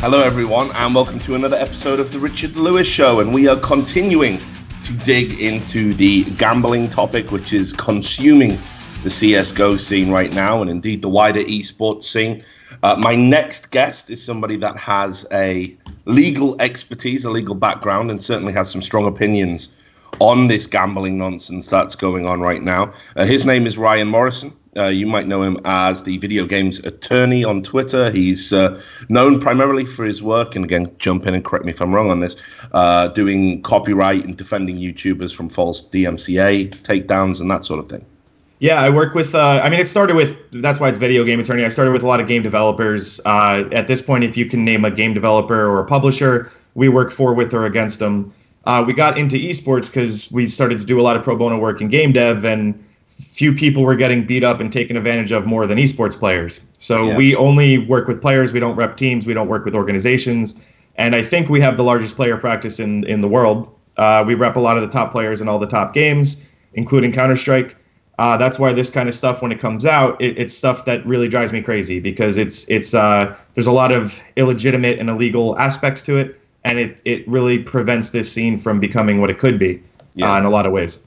Hello everyone, and welcome to another episode of The Richard Lewis Show, and we are continuing to dig into the gambling topic, which is consuming the CSGO scene right now, and indeed the wider esports scene. My next guest is somebody that has a legal expertise, a legal background, and certainly has some strong opinions on this gambling nonsense that's going on right now. His name is Ryan Morrison. You might know him as the Video Games Attorney on Twitter. He's known primarily for his work, and again, jump in and correct me if I'm wrong on this, doing copyright and defending YouTubers from false DMCA takedowns and that sort of thing. Yeah, I work with, it started with, that's why it's Video Game Attorney. I started with a lot of game developers. At this point, if you can name a game developer or a publisher, we work for, with, or against them. We got into esports because we started to do a lot of pro bono work in game dev, and few people were getting beat up and taken advantage of more than esports players. So we only work with players. We don't rep teams. We don't work with organizations. And I think we have the largest player practice in the world. We rep a lot of the top players in all the top games, including Counter-Strike. That's why this kind of stuff, when it comes out, it's stuff that really drives me crazy, because there's a lot of illegitimate and illegal aspects to it, and it really prevents this scene from becoming what it could be in a lot of ways.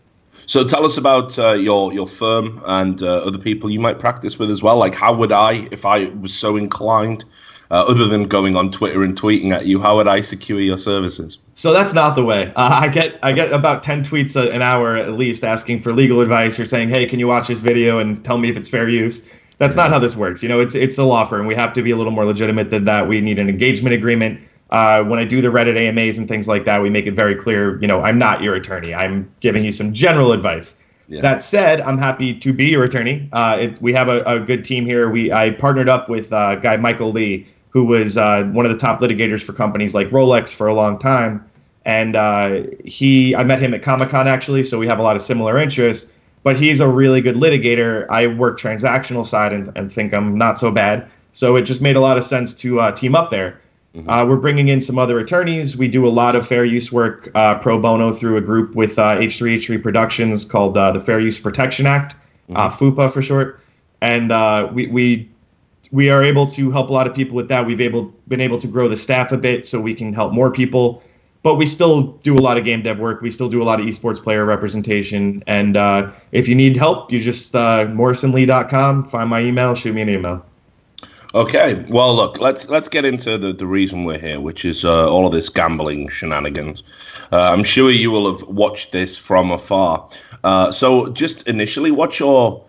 So tell us about your firm and other people you might practice with as well. Like, how would I, if I was so inclined, other than going on Twitter and tweeting at you, how would I secure your services? So that's not the way. I get about 10 tweets an hour at least asking for legal advice or saying, hey, can you watch this video and tell me if it's fair use? That's not how this works. You know, it's a law firm. We have to be a little more legitimate than that. We need an engagement agreement. When I do the Reddit AMAs and things like that, we make it very clear, I'm not your attorney. I'm giving you some general advice. Yeah. That said, I'm happy to be your attorney. We have a good team here. I partnered up with guy Michael Lee, who was one of the top litigators for companies like Rolex for a long time. And I met him at Comic-Con, actually, so we have a lot of similar interests. But he's a really good litigator. I work transactional side and think I'm not so bad. So it just made a lot of sense to team up there. Mm-hmm. We're bringing in some other attorneys. We do a lot of fair use work pro bono through a group with H3H3 Productions called the Fair Use Protection Act, FUPA for short. And we are able to help a lot of people with that. We've been able to grow the staff a bit so we can help more people. But we still do a lot of game dev work. We still do a lot of esports player representation. And if you need help, you just morrisonlee.com, find my email, shoot me an email. Okay, well, look, let's get into the reason we're here, which is all of this gambling shenanigans. I'm sure you will have watched this from afar. So just initially, what's your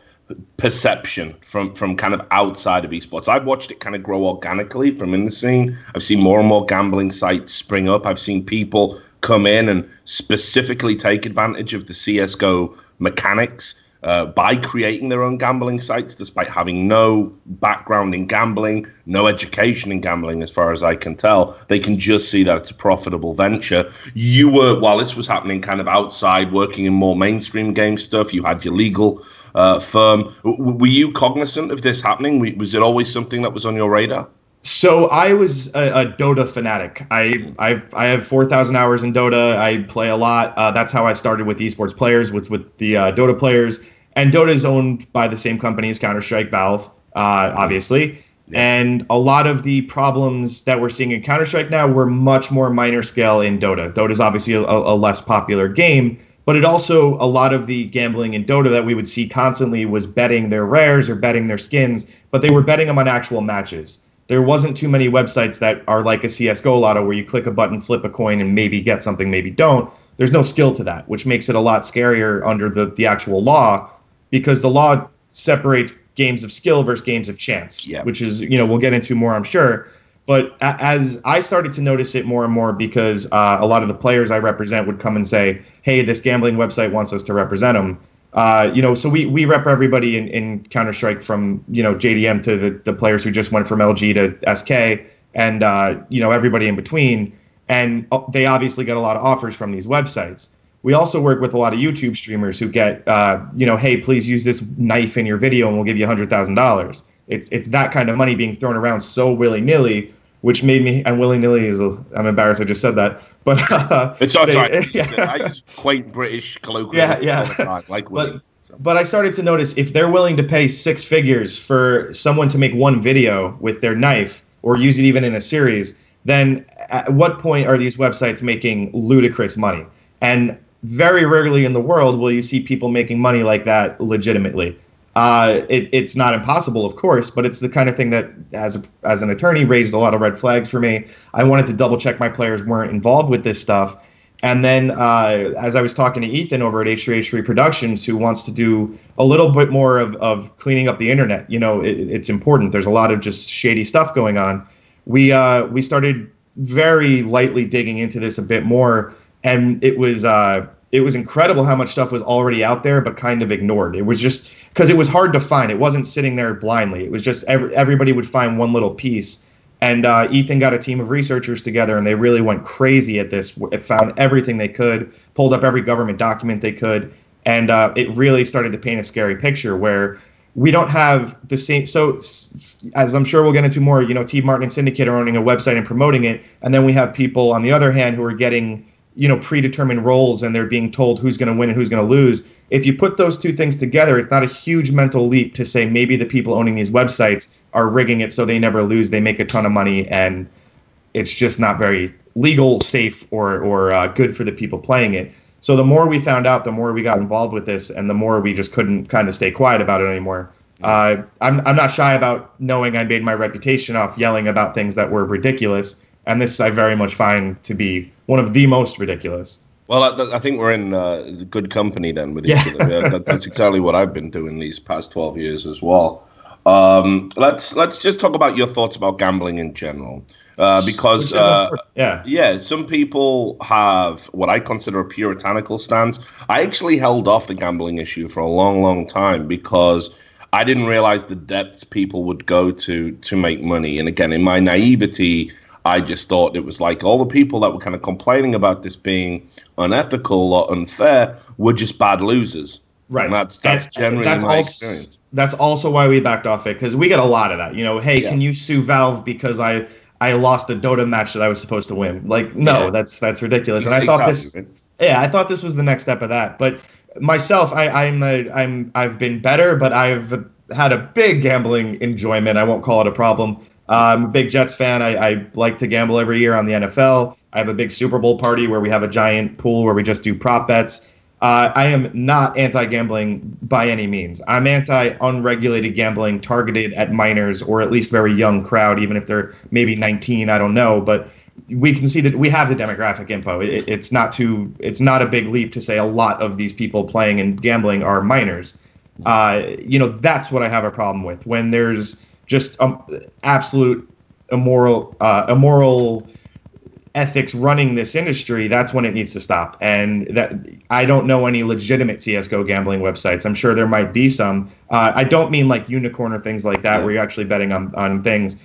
perception from kind of outside of esports? I've watched it kind of grow organically from in the scene. I've seen more and more gambling sites spring up. I've seen people come in and specifically take advantage of the CSGO mechanics by creating their own gambling sites, despite having no background in gambling, no education in gambling, as far as I can tell. They can just see that it's a profitable venture. You were, while this was happening, kind of outside, working in more mainstream game stuff. You had your legal firm. Were you cognizant of this happening? Was it always something that was on your radar? So I was a Dota fanatic. I have 4,000 hours in Dota. I play a lot. That's how I started with esports players, with the Dota players. And Dota is owned by the same company as Counter-Strike, Valve, obviously. Yeah. And a lot of the problems that we're seeing in Counter-Strike now were much more minor scale in Dota. Dota is obviously a less popular game, but it also, a lot of the gambling in Dota that we would see constantly was betting their rares or betting their skins, but they were betting them on actual matches. There wasn't too many websites that are like a CSGO lotto where you click a button, flip a coin, and maybe get something, maybe don't. There's no skill to that, which makes it a lot scarier under the actual law, because the law separates games of skill versus games of chance, which is, we'll get into more, I'm sure. But as I started to notice it more and more, because a lot of the players I represent would come and say, hey, this gambling website wants us to represent them. So we rep everybody in Counter-Strike, from, JDM to the players who just went from LG to SK, and, everybody in between. And they obviously get a lot of offers from these websites. We also work with a lot of YouTube streamers who get, hey, please use this knife in your video and we'll give you $100,000. It's that kind of money being thrown around so willy-nilly, which made me, and willy-nilly is, I'm embarrassed I just said that, but it's all right. Yeah. I use quaint British colloquial all the time, like willy. But I started to notice, if they're willing to pay 6 figures for someone to make one video with their knife, or use it even in a series, then at what point are these websites making ludicrous money? And very rarely in the world will you see people making money like that legitimately. It's not impossible, of course, but it's the kind of thing that, as an attorney, raised a lot of red flags for me. I wanted to double check my players weren't involved with this stuff. And then as I was talking to Ethan over at H3H3 Productions, who wants to do a little bit more of cleaning up the internet, it's important. There's a lot of just shady stuff going on. We started very lightly digging into this a bit more, and it was incredible how much stuff was already out there but kind of ignored. It was just because it was hard to find. It wasn't sitting there blindly. It was just everybody would find one little piece. And Ethan got a team of researchers together, and they really went crazy at this. It found everything they could, pulled up every government document they could, and it really started to paint a scary picture where we don't have the same. So, as I'm sure we'll get into more, T. Martin and Syndicate are owning a website and promoting it, and then we have people on the other hand who are getting predetermined roles, and they're being told who's going to win and who's going to lose. If you put those two things together, it's not a huge mental leap to say maybe the people owning these websites are rigging it so they never lose, they make a ton of money, and it's just not very legal, safe, or good for the people playing it. So the more we found out, the more we got involved with this, and the more we just couldn't kind of stay quiet about it anymore. I'm not shy about knowing I made my reputation off yelling about things that were ridiculous, and this I very much find to be one of the most ridiculous. Well, I think we're in good company then with each other. That's exactly what I've been doing these past 12 years as well. Let's just talk about your thoughts about gambling in general, because some people have what I consider a puritanical stance. I actually held off the gambling issue for a long, long time because I didn't realize the depths people would go to make money. And again, in my naivety, I just thought it was like all the people that were kind of complaining about this being unethical or unfair were just bad losers. Right. And that's generally my experience. That's also why we backed off it, because we get a lot of that. Hey, can you sue Valve because I lost a Dota match that I was supposed to win? Like, no, that's ridiculous. And I thought this was the next step of that. But myself, I've been better, but I've had a big gambling enjoyment. I won't call it a problem. I'm a big Jets fan. I like to gamble every year on the NFL. I have a big Super Bowl party where we have a giant pool where we just do prop bets. I am not anti-gambling by any means. I'm anti-unregulated gambling targeted at minors, or at least very young crowd, even if they're maybe 19, I don't know. But we can see that we have the demographic info. It's not a big leap to say a lot of these people playing and gambling are minors. That's what I have a problem with, when there's just absolute immoral ethics running this industry. That's when it needs to stop. And that I don't know any legitimate CSGO gambling websites. I'm sure there might be some. I don't mean like Unicorn or things like that, where you're actually betting on things.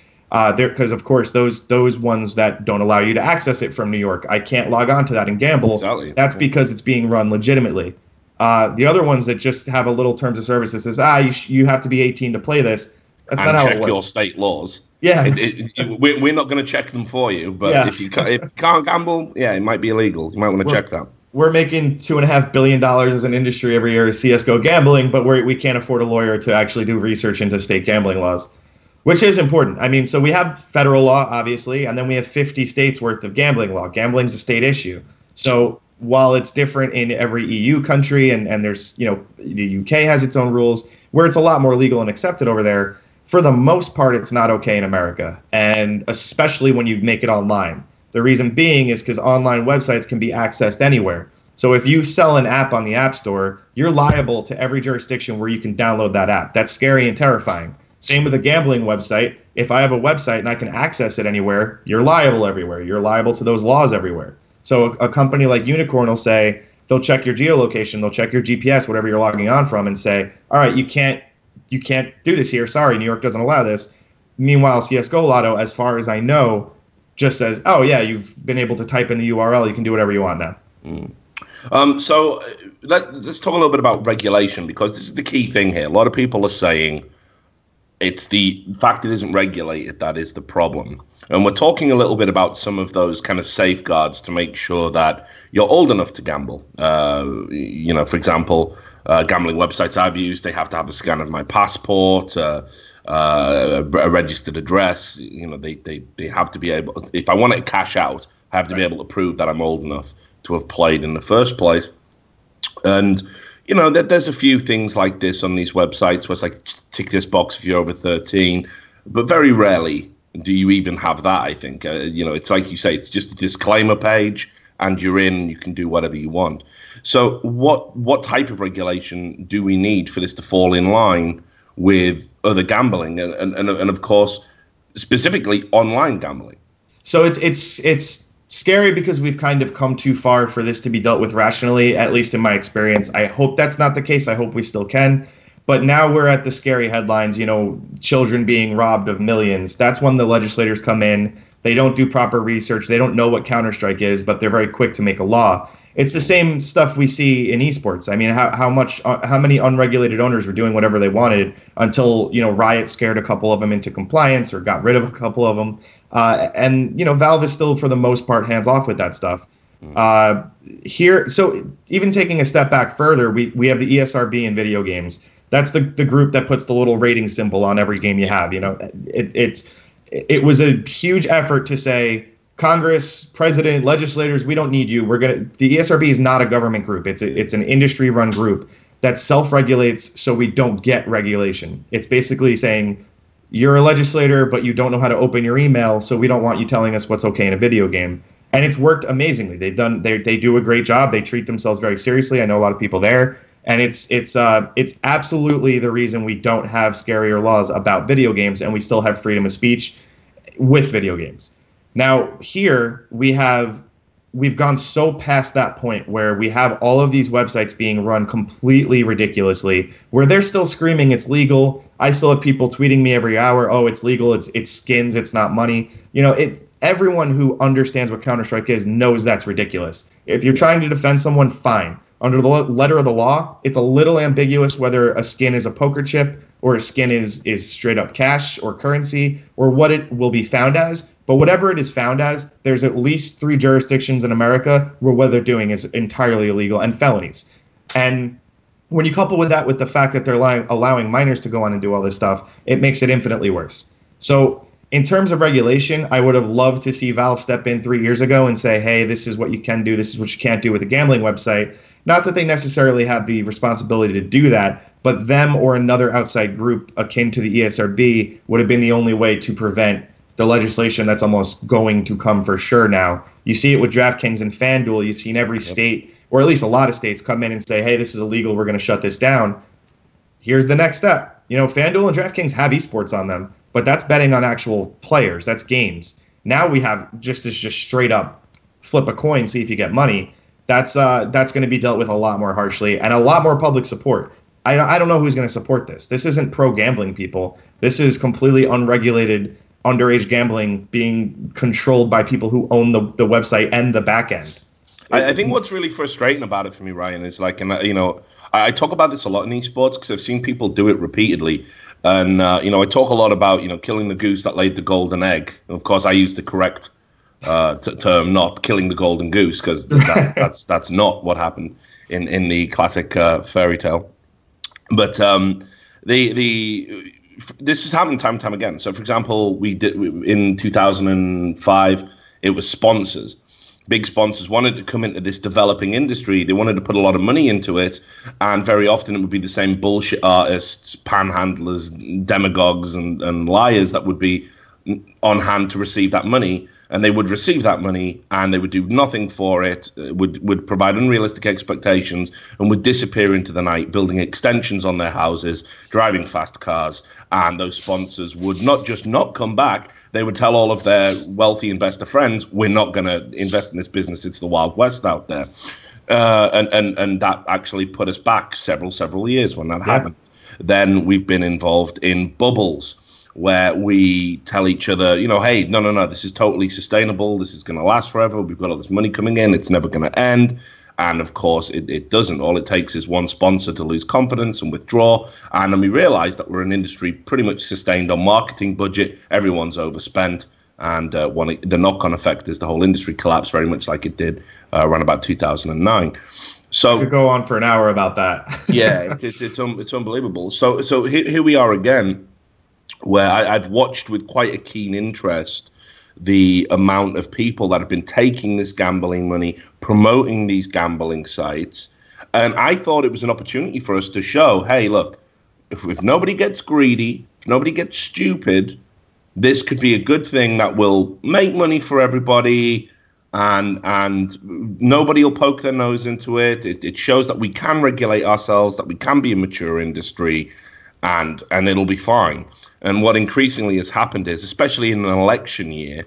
Because of course those ones that don't allow you to access it from New York, I can't log on to that and gamble. Exactly. That's because it's being run legitimately. The other ones that just have a little terms of service that says you have to be 18 to play this. That's and not how check it works. your state laws. Yeah, we're not going to check them for you, but if you can't gamble, it might be illegal. You might want to check that. We're making $2.5 billion as an industry every year to CSGO gambling, but we can't afford a lawyer to actually do research into state gambling laws, which is important. I mean, so we have federal law, obviously, and then we have 50 states worth of gambling law. Gambling's a state issue. So while it's different in every EU country, and there's, the UK has its own rules, where it's a lot more legal and accepted over there, for the most part, it's not okay in America, and especially when you make it online. The reason being is because online websites can be accessed anywhere. So if you sell an app on the App Store, you're liable to every jurisdiction where you can download that app. That's scary and terrifying. Same with a gambling website. If I have a website and I can access it anywhere, you're liable everywhere. You're liable to those laws everywhere. So a company like Unicorn will say, they'll check your geolocation, they'll check your GPS, whatever you're logging on from, and say, all right, you can't do this here. Sorry, New York doesn't allow this. Meanwhile, CSGO Lotto, as far as I know, just says, oh, yeah, you've been able to type in the URL. You can do whatever you want now. So let's talk a little bit about regulation, because this is the key thing here. A lot of people are saying it's the fact it isn't regulated that is the problem. And we're talking a little bit about some of those kind of safeguards to make sure that you're old enough to gamble. For example, gambling websites I've used, they have to have a scan of my passport. a registered address. You know, they have to be able. If I want to cash out, I have to be able to prove that I'm old enough to have played in the first place. And you know, there's a few things like this on these websites where it's like tick this box if you're over 13, but very rarely do you even have that. I think you know, it's like you say, it's just a disclaimer page, and you're in. You can do whatever you want. So what type of regulation do we need for this to fall in line with other gambling and of course specifically online gambling? So it's scary because we've kind of come too far for this to be dealt with rationally, at least in my experience. I hope that's not the case. I hope we still can. But now we're at the scary headlines, you know, children being robbed of millions. That's when the legislators come in. They don't do proper research. They don't know what Counter-Strike is, but they're very quick to make a law. It's the same stuff we see in esports. I mean, how many unregulated owners were doing whatever they wanted until, you know, Riot scared a couple of them into compliance or got rid of a couple of them. And, you know, Valve is still, for the most part, hands off with that stuff. So even taking a step back further, we have the ESRB in video games. That's the group that puts the little rating symbol on every game you have. You know, it was a huge effort to say, Congress, president, legislators, we don't need you. The ESRB is not a government group. It's an industry-run group that self-regulates so we don't get regulation. It's basically saying, you're a legislator, but you don't know how to open your email, so we don't want you telling us what's okay in a video game. And it's worked amazingly. They do a great job. They treat themselves very seriously. I know a lot of people there. And it's absolutely the reason we don't have scarier laws about video games, and we still have freedom of speech with video games. Now, here we've gone so past that point where we have all of these websites being run completely ridiculously, where they're still screaming it's legal. I still have people tweeting me every hour, oh, it's legal, it's skins, it's not money. You know, everyone who understands what Counter-Strike is knows that's ridiculous. If you're trying to defend someone, fine. Under the letter of the law, it's a little ambiguous whether a skin is a poker chip or a skin is straight up cash or currency or what it will be found as. But whatever it is found as, there's at least 3 jurisdictions in America where what they're doing is entirely illegal and felonies. And when you couple with that with the fact that they're allowing minors to go on and do all this stuff, it makes it infinitely worse. So in terms of regulation, I would have loved to see Valve step in 3 years ago and say, hey, this is what you can do, this is what you can't do with a gambling website. Not that they necessarily have the responsibility to do that, but them or another outside group akin to the ESRB would have been the only way to prevent the legislation that's almost going to come for sure now. You see it with DraftKings and FanDuel. You've seen every state, or at least a lot of states, come in and say, hey, this is illegal, we're going to shut this down. Here's the next step. You know, FanDuel and DraftKings have esports on them, but that's betting on actual players. That's games. Now we have just straight up flip a coin, see if you get money. That's going to be dealt with a lot more harshly and a lot more public support. I don't know who's going to support this. This isn't pro-gambling people. This is completely unregulated underage gambling being controlled by people who own the website and the back end. I think what's really frustrating about it for me, Ryan, is like, and you know, I talk about this a lot in esports because I've seen people do it repeatedly. And, you know, I talk a lot about, you know, killing the goose that laid the golden egg. And of course, I use the correct term, not killing the golden goose, because that's not what happened in the classic fairy tale. But this has happened time and time again. So, for example, we did in 2005, it was sponsors. Big sponsors wanted to come into this developing industry. They wanted to put a lot of money into it. And very often it would be the same bullshit artists, panhandlers, demagogues, and liars that would be on hand to receive that money. And they would receive that money and they would do nothing for it, would provide unrealistic expectations and would disappear into the night, building extensions on their houses, driving fast cars. And those sponsors would not just not come back. They would tell all of their wealthy investor friends, we're not going to invest in this business. It's the Wild West out there. And that actually put us back several years when that happened. Then we've been involved in bubbles, where we tell each other, you know, hey, no, this is totally sustainable. This is going to last forever. We've got all this money coming in. It's never going to end. And of course, it doesn't. All it takes is one sponsor to lose confidence and withdraw. And then we realize that we're an industry pretty much sustained on marketing budget. Everyone's overspent. And the knock-on effect is the whole industry collapsed very much like it did around about 2009. So I could go on for an hour about that. Yeah, it's unbelievable. So here we are again. where I've watched with quite a keen interest the amount of people that have been taking this gambling money, promoting these gambling sites. And I thought it was an opportunity for us to show, hey, look, if nobody gets greedy, if nobody gets stupid, this could be a good thing that will make money for everybody, and nobody will poke their nose into it. It shows that we can regulate ourselves, that we can be a mature industry, and it'll be fine. And what increasingly has happened is, especially in an election year,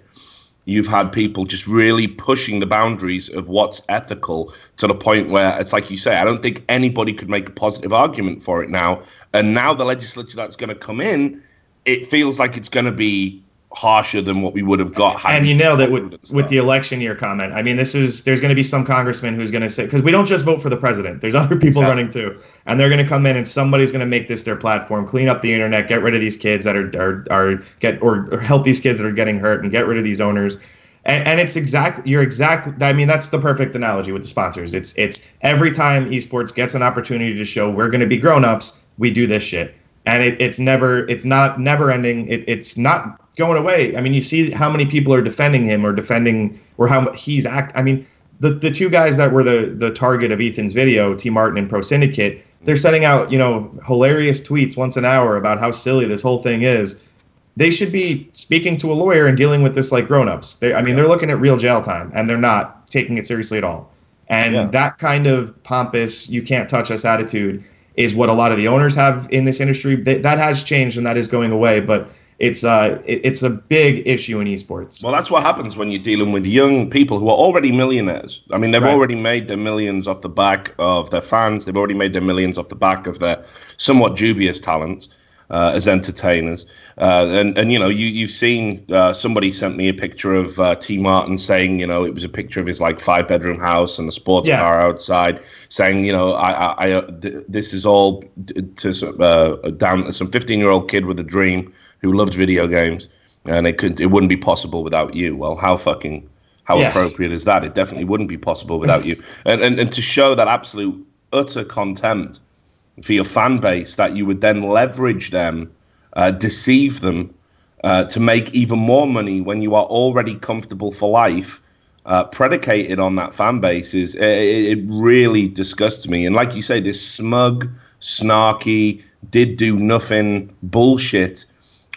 you've had people just really pushing the boundaries of what's ethical to the point where it's like you say, I don't think anybody could make a positive argument for it now. And now the legislature that's going to come in, it feels like it's going to be harsher than what we would have got. And you nailed it with the election year comment. I mean, there's going to be some congressman who's going to say, because we don't just vote for the president. There's other people running too. And they're going to come in and somebody's going to make this their platform, clean up the internet, get rid of these kids that or help these kids that are getting hurt and get rid of these owners. And it's I mean, that's the perfect analogy with the sponsors. It's every time esports gets an opportunity to show we're going to be grown-ups, we do this shit. And it's not never ending. It's not going away. I mean, you see how many people are defending him or how he's I mean, the two guys that were the target of Ethan's video, T. Martin and Pro Syndicate, they're sending out, hilarious tweets once an hour about how silly this whole thing is. They should be speaking to a lawyer and dealing with this like grown-ups. They're looking at real jail time, and they're not taking it seriously at all. And that kind of pompous, you can't touch us attitude is what a lot of the owners have in this industry. That has changed, and that is going away. But it's a big issue in esports. Well, that's what happens when you're dealing with young people who are already millionaires. I mean, they've already made their millions off the back of their fans. They've already made their millions off the back of their somewhat dubious talents as entertainers. And you've seen somebody sent me a picture of T. Martin saying, it was a picture of his like 5-bedroom house and a sports car outside, saying, this is all down to some 15-year-old kid with a dream who loved video games, and it wouldn't be possible without you. Well, how appropriate is that? It definitely wouldn't be possible without you. And to show that absolute utter contempt for your fan base, that you would then leverage them, deceive them to make even more money when you are already comfortable for life, predicated on that fan base, it really disgusts me. And like you say, this smug, snarky, did do nothing bullshit.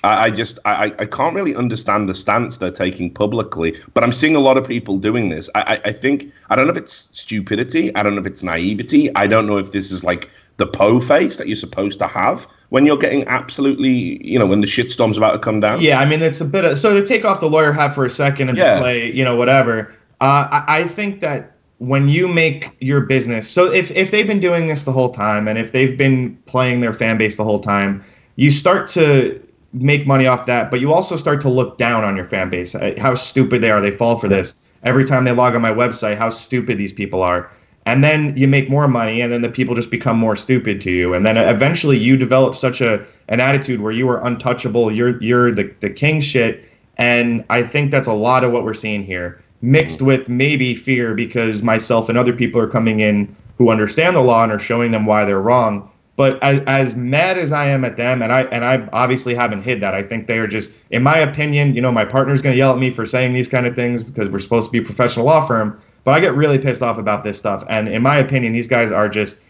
I can't really understand the stance they're taking publicly, but I'm seeing a lot of people doing this. I think, I don't know if it's stupidity, I don't know if it's naivety, I don't know if this is like the po face that you're supposed to have when you're getting absolutely, when the shitstorm's about to come down. Yeah, I mean, it's a bit of, so to take off the lawyer hat for a second and to play, whatever, I think that when you make your business, so if they've been doing this the whole time, and if they've been playing their fan base the whole time, you start to make money off that, but you also start to look down on your fan base, how stupid they are. They fall for this every time they log on my website, how stupid these people are. And then you make more money, and then the people just become more stupid to you. And then eventually you develop such an attitude where you are untouchable, you're the king shit. And I think that's a lot of what we're seeing here, mixed with maybe fear, because myself and other people are coming in who understand the law and are showing them why they're wrong. But as mad as I am at them, and I obviously haven't hid that, I think they are just, in my opinion, my partner's going to yell at me for saying these kind of things because we're supposed to be a professional law firm, but I get really pissed off about this stuff. And in my opinion, these guys are just,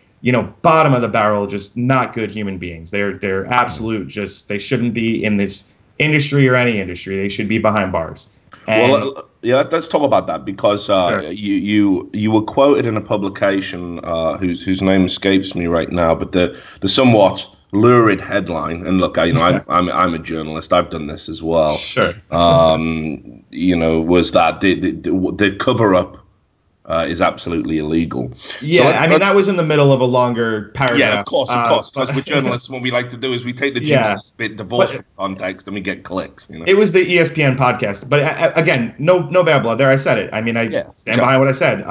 bottom of the barrel, just not good human beings. They're absolute, just, they shouldn't be in this industry or any industry. They should be behind bars. And, well, let's talk about that, because sure. you were quoted in a publication whose name escapes me right now, but the somewhat lurid headline. And look, I'm a journalist. I've done this as well. Sure. Was that the cover up is absolutely illegal. Yeah, so that was in the middle of a longer paragraph. Yeah, of course. Because we're journalists, what we like to do is we take the juicy bit, divorce from context, and we get clicks. It was the ESPN podcast, but again, no bad blood there. I said it. I mean, I stand behind what I said.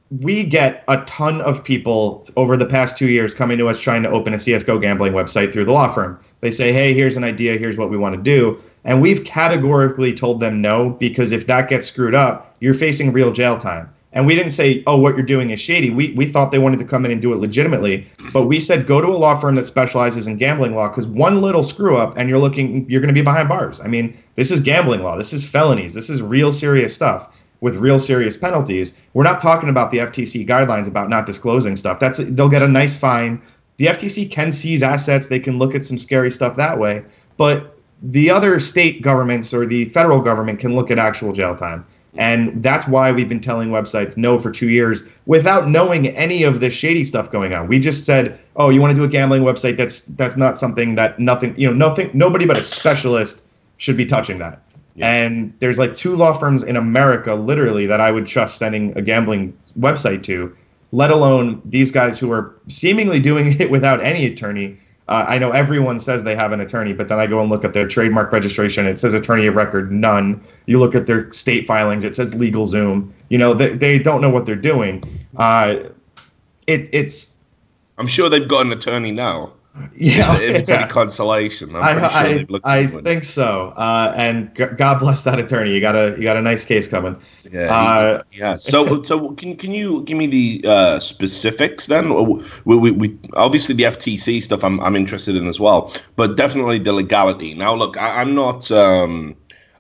We get a ton of people over the past 2 years coming to us trying to open a CSGO gambling website through the law firm. They say, hey, here's an idea, here's what we want to do. And we've categorically told them no, because if that gets screwed up, you're facing real jail time. And we didn't say, oh, what you're doing is shady. We thought they wanted to come in and do it legitimately. But we said, go to a law firm that specializes in gambling law, because one little screw up and you're going to be behind bars. I mean, this is gambling law. This is felonies. This is real serious stuff with real serious penalties. We're not talking about the FTC guidelines about not disclosing stuff. They'll get a nice fine. The FTC can seize assets. They can look at some scary stuff that way. But the other state governments or the federal government can look at actual jail time. And that's why we've been telling websites no for 2 years without knowing any of this shady stuff going on. We just said, oh, you want to do a gambling website? That's not something that nobody but a specialist should be touching that. Yeah. And there's like 2 law firms in America, literally, that I would trust sending a gambling website to, let alone these guys who are seemingly doing it without any attorney. I know everyone says they have an attorney, but then I go and look at their trademark registration. It says attorney of record, none. You look at their state filings, it says LegalZoom. They don't know what they're doing. It's. I'm sure they've got an attorney now. Yeah, if it's any consolation, I think so. And God bless that attorney. You got a nice case coming. Yeah, yeah. So can you give me the specifics then? We obviously the FTC stuff I'm interested in as well, but definitely the legality. Now, look, I'm not.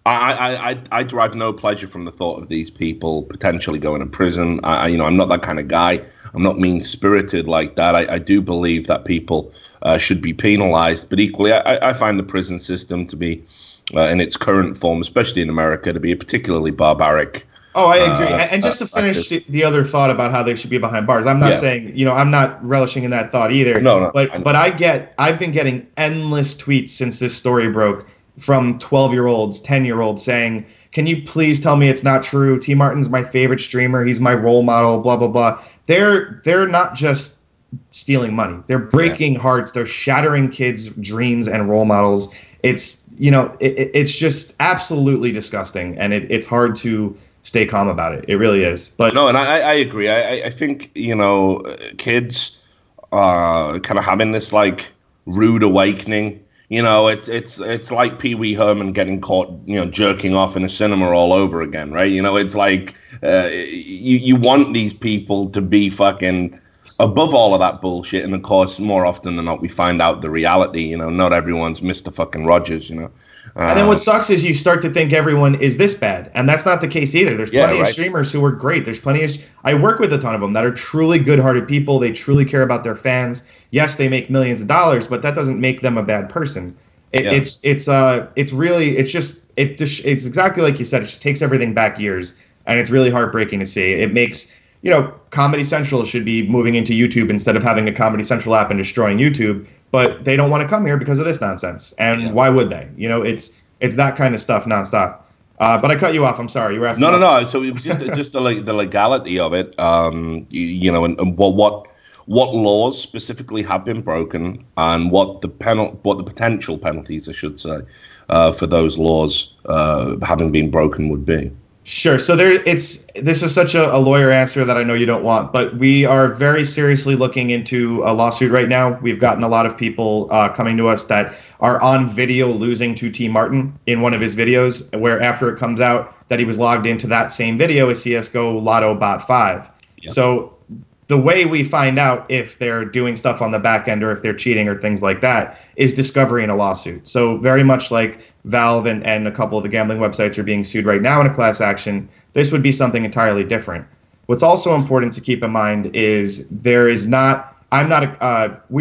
I derive no pleasure from the thought of these people potentially going to prison. I'm not that kind of guy. I'm not mean-spirited like that. I do believe that people should be penalized, but equally, I find the prison system to be, in its current form, especially in America, to be a particularly barbaric. Oh, I agree. And just to finish the other thought about how they should be behind bars, I'm not saying, I'm not relishing in that thought either. No. But I've been getting endless tweets since this story broke from 12-year-olds, 10-year-olds saying, can you please tell me it's not true? T. Martin's my favorite streamer. He's my role model, blah, blah, blah. They're not just stealing money. They're breaking hearts. They're shattering kids' dreams and role models. It's, it's just absolutely disgusting. And it's hard to stay calm about it. It really is. But no, and I agree. I think, kids are kind of having this like rude awakening. It's like Pee Wee Herman getting caught, jerking off in a cinema all over again, right? It's like you want these people to be fucking above all of that bullshit, and of course, more often than not, we find out the reality. Not everyone's Mr. fucking Rogers. And then what sucks is you start to think everyone is this bad, and that's not the case either. There's plenty of streamers who are great. There's plenty of. I work with a ton of them that are truly good-hearted people. They truly care about their fans. Yes, they make millions of dollars, but that doesn't make them a bad person. It's exactly like you said. It just takes everything back years, and it's really heartbreaking to see. It makes Comedy Central should be moving into YouTube instead of having a Comedy Central app and destroying YouTube, but they don't want to come here because of this nonsense. And why would they? It's that kind of stuff nonstop. But I cut you off. I'm sorry. You were asking. No. So it was just the legality of it. And what laws specifically have been broken, and what the potential penalties, I should say, for those laws having been broken would be. Sure. So this is such a lawyer answer that I know you don't want, but we are very seriously looking into a lawsuit right now. We've gotten a lot of people coming to us that are on video losing to T. Martin in one of his videos, where after it comes out that he was logged into that same video as CSGO Lotto Bot 5. Yep. So the way we find out if they're doing stuff on the back end or if they're cheating or things like that is discovery in a lawsuit. So very much like Valve and a couple of the gambling websites are being sued right now in a class action, this would be something entirely different. What's also important to keep in mind is we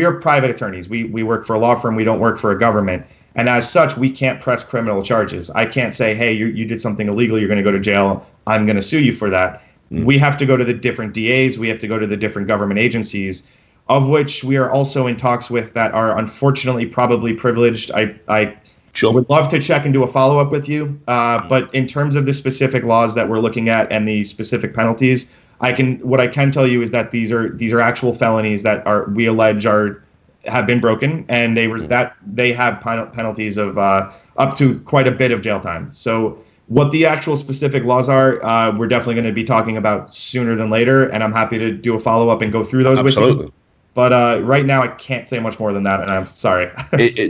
are private attorneys. We work for a law firm. We don't work for a government. And as such, we can't press criminal charges. I can't say, hey, you did something illegal. You're going to go to jail. I'm going to sue you for that. We have to go to the different DAs. We have to go to the different government agencies, of which we are also in talks with that are unfortunately probably privileged. I would love to check and do a follow-up with you. But in terms of the specific laws that we're looking at and the specific penalties, what I can tell you is that these are actual felonies that we allege have been broken, and they have penalties of up to quite a bit of jail time. So what the actual specific laws are, we're definitely going to be talking about sooner than later, and I'm happy to do a follow-up and go through those with you. But right now, I can't say much more than that, and I'm sorry.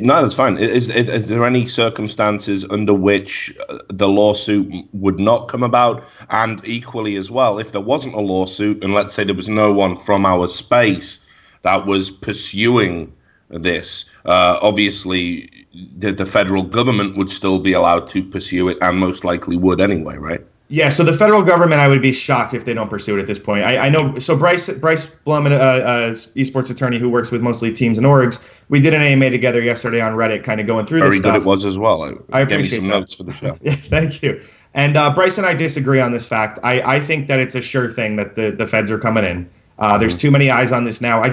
No, that's fine. Is there any circumstances under which the lawsuit would not come about? And equally as well, if there wasn't a lawsuit, and let's say there was no one from our space that was pursuing this, obviously the federal government would still be allowed to pursue it, and most likely would anyway, right? Yeah, so the federal government, I would be shocked if they don't pursue it at this point. I know. So Bryce Blum, esports attorney who works with mostly teams and orgs, we did an AMA together yesterday on Reddit, kind of going through this stuff. Very good it was as well. I appreciate some that. notes for the show. Yeah, thank you. And Bryce and I disagree on this fact. I think that it's a sure thing that the feds are coming in. There's too many eyes on this now.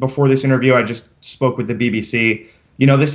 Before this interview, I just spoke with the BBC. This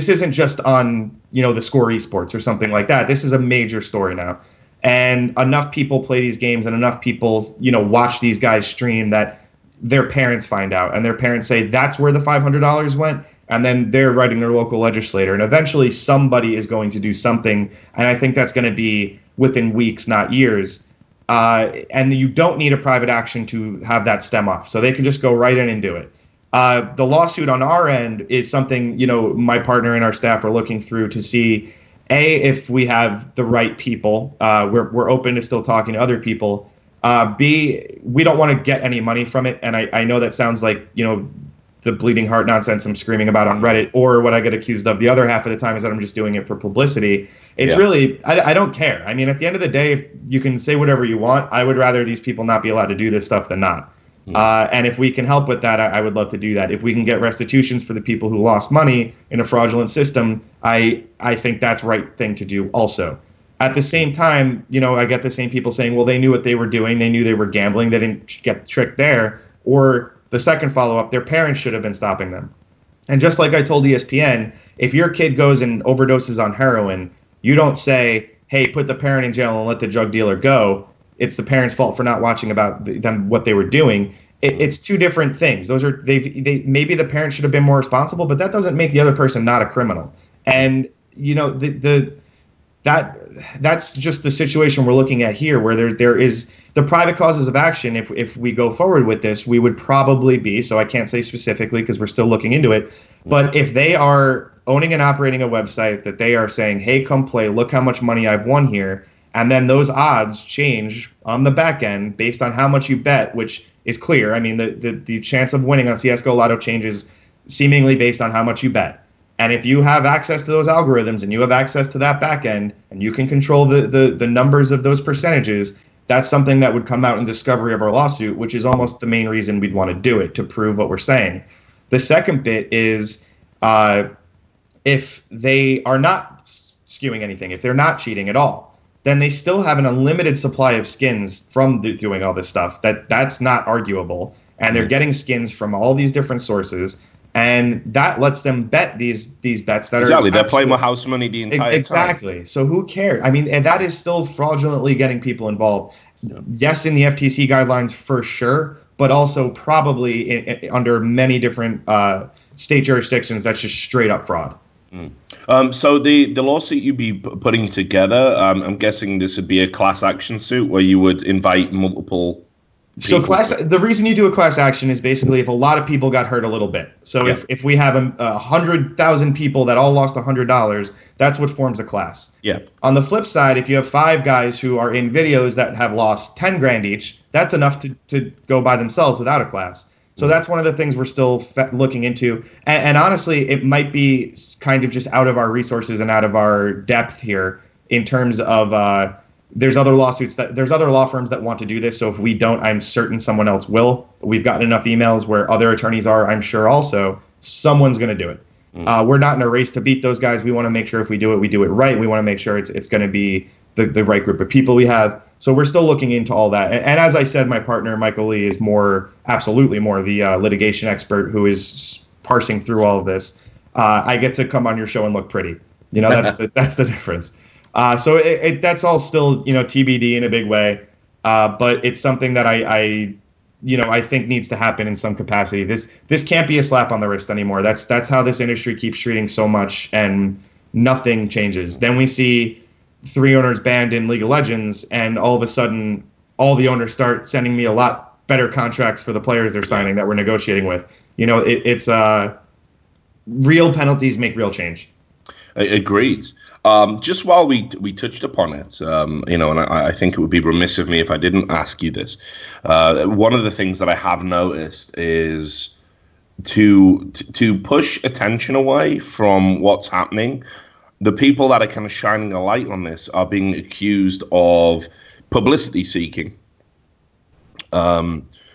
isn't just on the Score Esports or something like that. This is a major story now. And enough people play these games and enough people, watch these guys stream that their parents find out and their parents say that's where the $500 went. And then they're writing their local legislator. And eventually somebody is going to do something. And I think that's going to be within weeks, not years. And you don't need a private action to have that stem off. So they can just go right in and do it. The lawsuit on our end is something, my partner and our staff are looking through to see if we have the right people. We're open to still talking to other people. B, we don't want to get any money from it. And I know that sounds like, the bleeding heart nonsense I'm screaming about on Reddit, or what I get accused of the other half of the time is that I'm just doing it for publicity. It's really, I don't care. I mean, at the end of the day, if you can say whatever you want, I would rather these people not be allowed to do this stuff than not. And if we can help with that, I would love to do that. If we can get restitutions for the people who lost money in a fraudulent system, I think that's the right thing to do also. At the same time, I get the same people saying, well, they knew what they were doing. They knew they were gambling. They didn't get tricked there. Or the second follow-up, their parents should have been stopping them. And just like I told ESPN, if your kid goes and overdoses on heroin, you don't say, hey, put the parent in jail and let the drug dealer go. It's the parents' fault for not watching about them what they were doing. It's two different things. Those are maybe the parents should have been more responsible, but that doesn't make the other person not a criminal. And that's just the situation we're looking at here, where there is the private causes of action. If we go forward with this, we would probably be, so I can't say specifically because we're still looking into it, but if they are owning and operating a website that they are saying, hey, come play, look how much money I've won here, and then those odds change on the back end based on how much you bet, which is clear. I mean, the chance of winning on CSGO Lotto changes seemingly based on how much you bet. And if you have access to those algorithms and you have access to that back end and you can control the numbers of those percentages, that's something that would come out in discovery of our lawsuit, which is almost the main reason we'd want to do it, to prove what we're saying. The second bit is if they are not skewing anything, if they're not cheating at all, then they still have an unlimited supply of skins from doing all this stuff. That's not arguable. And they're getting skins from all these different sources. And that lets them bet these bets that exactly. They're playing with house money the entire time. Exactly. So who cares? I mean, and that is still fraudulently getting people involved. Yeah. Yes, in the FTC guidelines for sure, but also probably under many different state jurisdictions, that's just straight up fraud. So the lawsuit you'd be putting together, I'm guessing this would be a class action suit where you would invite multiple people. So the reason you do a class action is basically if a lot of people got hurt a little bit. So if we have 100,000 people that all lost $100, that's what forms a class. Yeah. On the flip side, if you have 5 guys who are in videos that have lost 10 grand each, that's enough to go by themselves without a class. So that's one of the things we're still looking into. And honestly, it might be kind of just out of our resources and out of our depth here in terms of there's other law firms that want to do this. So if we don't, I'm certain someone else will. We've gotten enough emails where other attorneys are, I'm sure also. Someone's going to do it. We're not in a race to beat those guys. We want to make sure if we do it right. We want to make sure it's going to be the right group of people we have. So we're still looking into all that. And as I said, my partner, Michael Lee, is absolutely more the litigation expert who is parsing through all of this. I get to come on your show and look pretty. That's the difference. So that's all still, TBD in a big way. But it's something that I think needs to happen in some capacity. This can't be a slap on the wrist anymore. That's how this industry keeps treating so much, and nothing changes. Then we see 3 owners banned in League of Legends, and all of a sudden, all the owners start sending me a lot better contracts for the players they're signing that we're negotiating with. You know, it's real penalties make real change. Agreed. Just while we touched upon it, you know, and I think it would be remiss of me if I didn't ask you this. One of the things that I have noticed is to push attention away from what's happening. The people that are kind of shining a light on this are being accused of publicity seeking,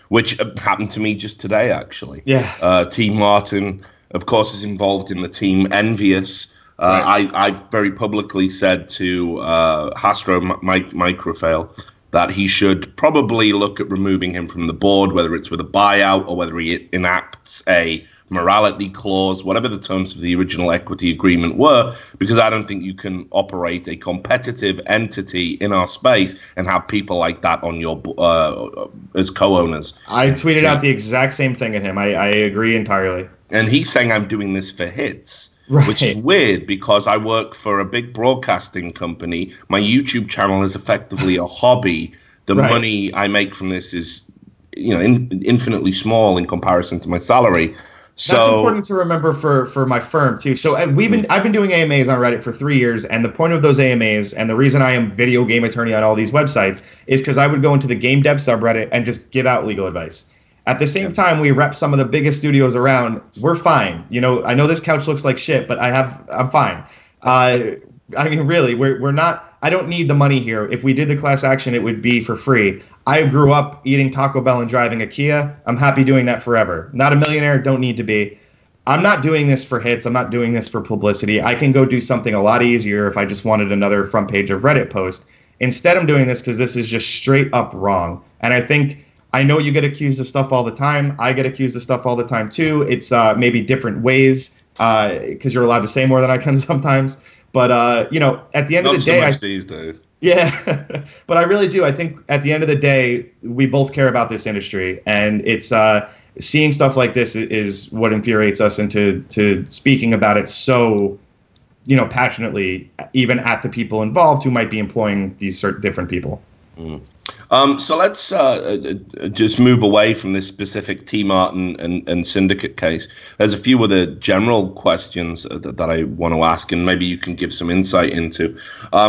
which happened to me just today, actually. Yeah. Team Martin, of course, is involved in the team Envious. Right. I very publicly said to Hastro Microfail that he should probably look at removing him from the board, whether it's with a buyout or whether he enacts a morality clause, whatever the terms of the original equity agreement were, because I don't think you can operate a competitive entity in our space and have people like that on your as co-owners. I tweeted out the exact same thing at him. I agree entirely. And he's saying I'm doing this for hits. Right. Which is weird because I work for a big broadcasting company. My YouTube channel is effectively a hobby. The money I make from this is, you know, infinitely small in comparison to my salary. So that's important to remember for my firm too. So I've been doing AMAs on Reddit for 3 years, and the point of those AMAs and the reason I am Video Game Attorney on all these websites is because I would go into the game dev subreddit and just give out legal advice. At the same time, we rep some of the biggest studios around. We're fine. You know, I know this couch looks like shit, but I'm fine. I mean, really, we're not. I don't need the money here. If we did the class action, it would be for free. I grew up eating Taco Bell and driving a Kia. I'm happy doing that forever. Not a millionaire. Don't need to be. I'm not doing this for hits. I'm not doing this for publicity. I can go do something a lot easier if I just wanted another front page of Reddit post. Instead, I'm doing this because this is just straight up wrong. And I know you get accused of stuff all the time. I get accused of stuff all the time, too. It's maybe different ways because you're allowed to say more than I can sometimes. But, you know, at the end of the day... Not so much these days. Yeah, but I really do. I think at the end of the day, we both care about this industry. And it's seeing stuff like this is what infuriates us into speaking about it so, you know, passionately, even at the people involved who might be employing these certain different people. Mm. So let's just move away from this specific T-Mart and Syndicate case. There's a few other general questions that I want to ask, and maybe you can give some insight into.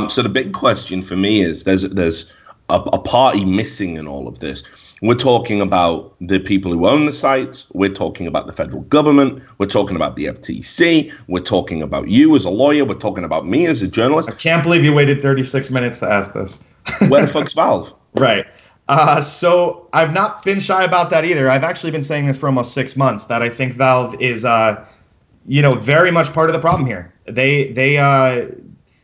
So the big question for me is there's a party missing in all of this. We're talking about the people who own the sites. We're talking about the federal government. We're talking about the FTC. We're talking about you as a lawyer. We're talking about me as a journalist. I can't believe you waited 36 minutes to ask this. Where the fuck's Valve? Right. So I've not been shy about that either. I've actually been saying this for almost 6 months, that I think Valve is, you know, very much part of the problem here.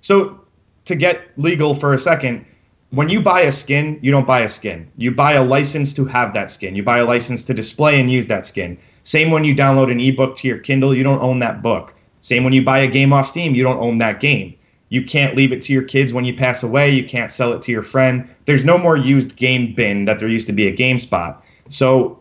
So to get legal for a second, when you buy a skin, you don't buy a skin. You buy a license to have that skin. You buy a license to display and use that skin. Same when you download an ebook to your Kindle, you don't own that book. Same when you buy a game off Steam, you don't own that game. You can't leave it to your kids when you pass away. You can't sell it to your friend. There's no more used game bin that there used to be at GameSpot. So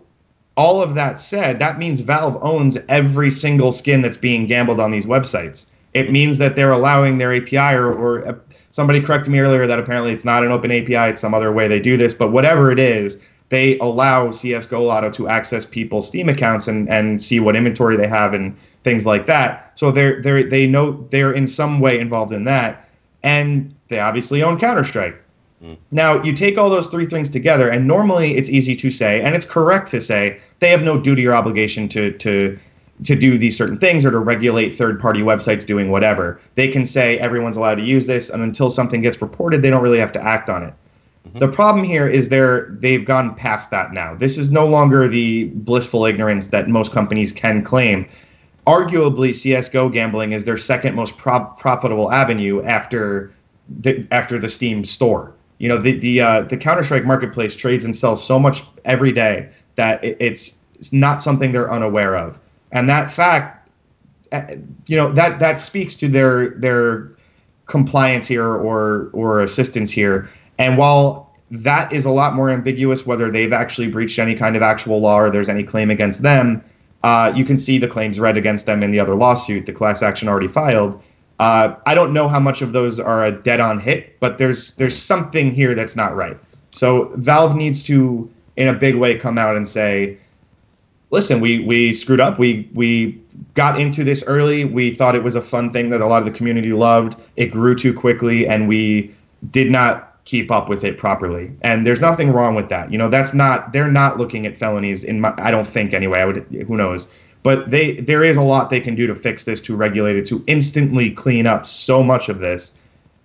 all of that said, that means Valve owns every single skin that's being gambled on these websites. It means that they're allowing their API or somebody corrected me earlier that apparently it's not an open API. It's some other way they do this. But whatever it is, they allow CSGO Lotto to access people's Steam accounts and see what inventory they have and things like that. So they know they're in some way involved in that, and they obviously own Counter-Strike. Now, you take all those three things together, and normally it's easy to say, and it's correct to say, they have no duty or obligation to do these certain things or to regulate third-party websites doing whatever. They can say everyone's allowed to use this, and until something gets reported, they don't really have to act on it. The problem here is they've gone past that now. This is no longer the blissful ignorance that most companies can claim. Arguably, CSGO gambling is their second most profitable avenue after the Steam store. You know, the Counter-Strike marketplace trades and sells so much every day that it's not something they're unaware of. And that fact, you know, that speaks to their compliance here or assistance here. And while that is a lot more ambiguous, whether they've actually breached any kind of actual law or there's any claim against them, you can see the claims read against them in the other lawsuit, the class action already filed. I don't know how much of those are a dead-on hit, but there's something here that's not right. So Valve needs to in a big way come out and say, listen, we screwed up. We got into this early. We thought it was a fun thing that a lot of the community loved. It grew too quickly, and we did not keep up with it properly. And there's nothing wrong with that. They're not looking at felonies I don't think anyway. Who knows? But there is a lot they can do to fix this, to regulate it, to instantly clean up so much of this.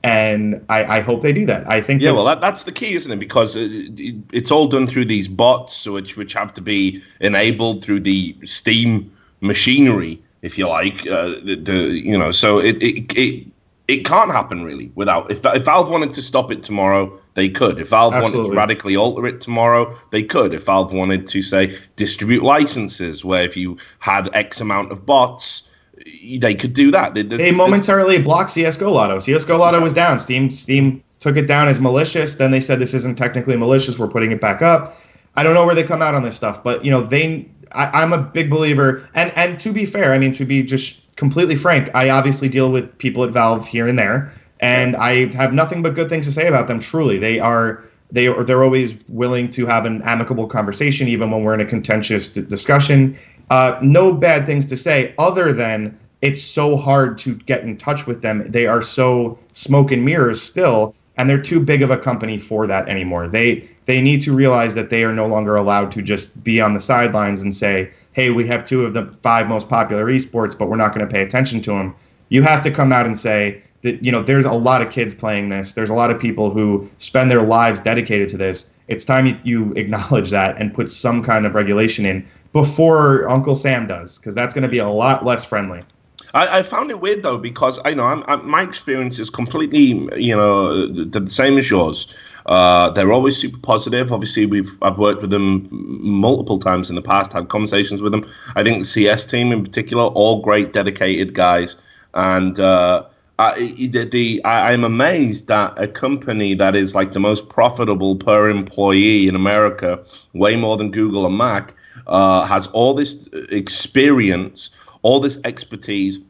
And I hope they do that. I think. Yeah, well, that's the key, isn't it? Because it's all done through these bots, which have to be enabled through the Steam machinery, if you like. So it can't happen really without. If Valve wanted to stop it tomorrow, they could. If Valve wanted to radically alter it tomorrow, they could. If Valve wanted to, say, distribute licenses, where if you had X amount of bots, they could do that. They momentarily blocked CS:GO Lotto. CS:GO Lotto was down. Steam took it down as malicious. Then they said this isn't technically malicious. We're putting it back up. I don't know where they come out on this stuff, but I'm a big believer. And to be fair, I mean, to be just completely frank, I obviously deal with people at Valve here and there, and I have nothing but good things to say about them. Truly, they're always willing to have an amicable conversation, even when we're in a contentious discussion. No bad things to say, other than it's so hard to get in touch with them. They are so smoke and mirrors still, and they're too big of a company for that anymore. They need to realize that they are no longer allowed to just be on the sidelines and say, hey, we have 2 of the 5 most popular esports, but we're not going to pay attention to them. You have to come out and say that, there's a lot of kids playing this. There's a lot of people who spend their lives dedicated to this. It's time you acknowledge that and put some kind of regulation in before Uncle Sam does, because that's going to be a lot less friendly. I found it weird though, because my experience is completely the same as yours. They're always super positive. Obviously, I've worked with them multiple times in the past, had conversations with them. I think the CS team in particular, all great, dedicated guys, and I'm amazed that a company that is like the most profitable per employee in America, way more than Google and Mac, has all this experience, all this expertise,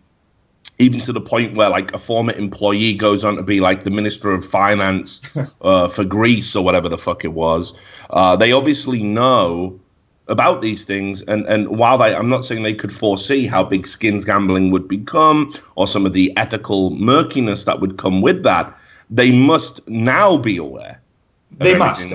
even to the point where like a former employee goes on to be like the Minister of Finance for Greece or whatever the fuck it was. They obviously know about these things, and while I'm not saying they could foresee how big skins gambling would become or some of the ethical murkiness that would come with that, they must now be aware. They must.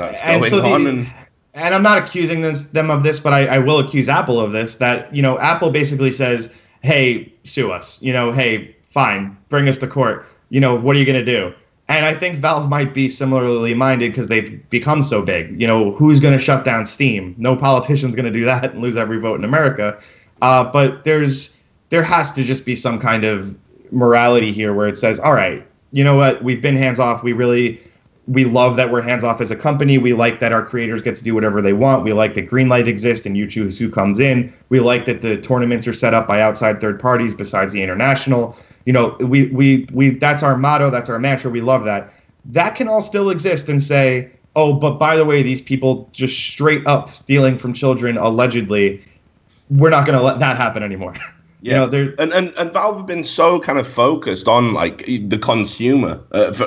And I'm not accusing them of this, but I will accuse Apple of this, that, Apple basically says, hey, sue us, hey, fine, bring us to court. What are you going to do? And I think Valve might be similarly minded because they've become so big. Who's going to shut down Steam? No politician's going to do that and lose every vote in America. But there has to just be some kind of morality here where it says, all right, you know what? We've been hands off. We love that we're hands off as a company. We like that our creators get to do whatever they want. We like that Greenlight exists and you choose who comes in. We like that the tournaments are set up by outside third parties besides the international. We that's our motto. That's our mantra. We love that. That can all still exist and say, oh, but by the way, these people just straight up stealing from children, allegedly, we're not going to let that happen anymore. Yeah, and Valve have been so kind of focused on like the consumer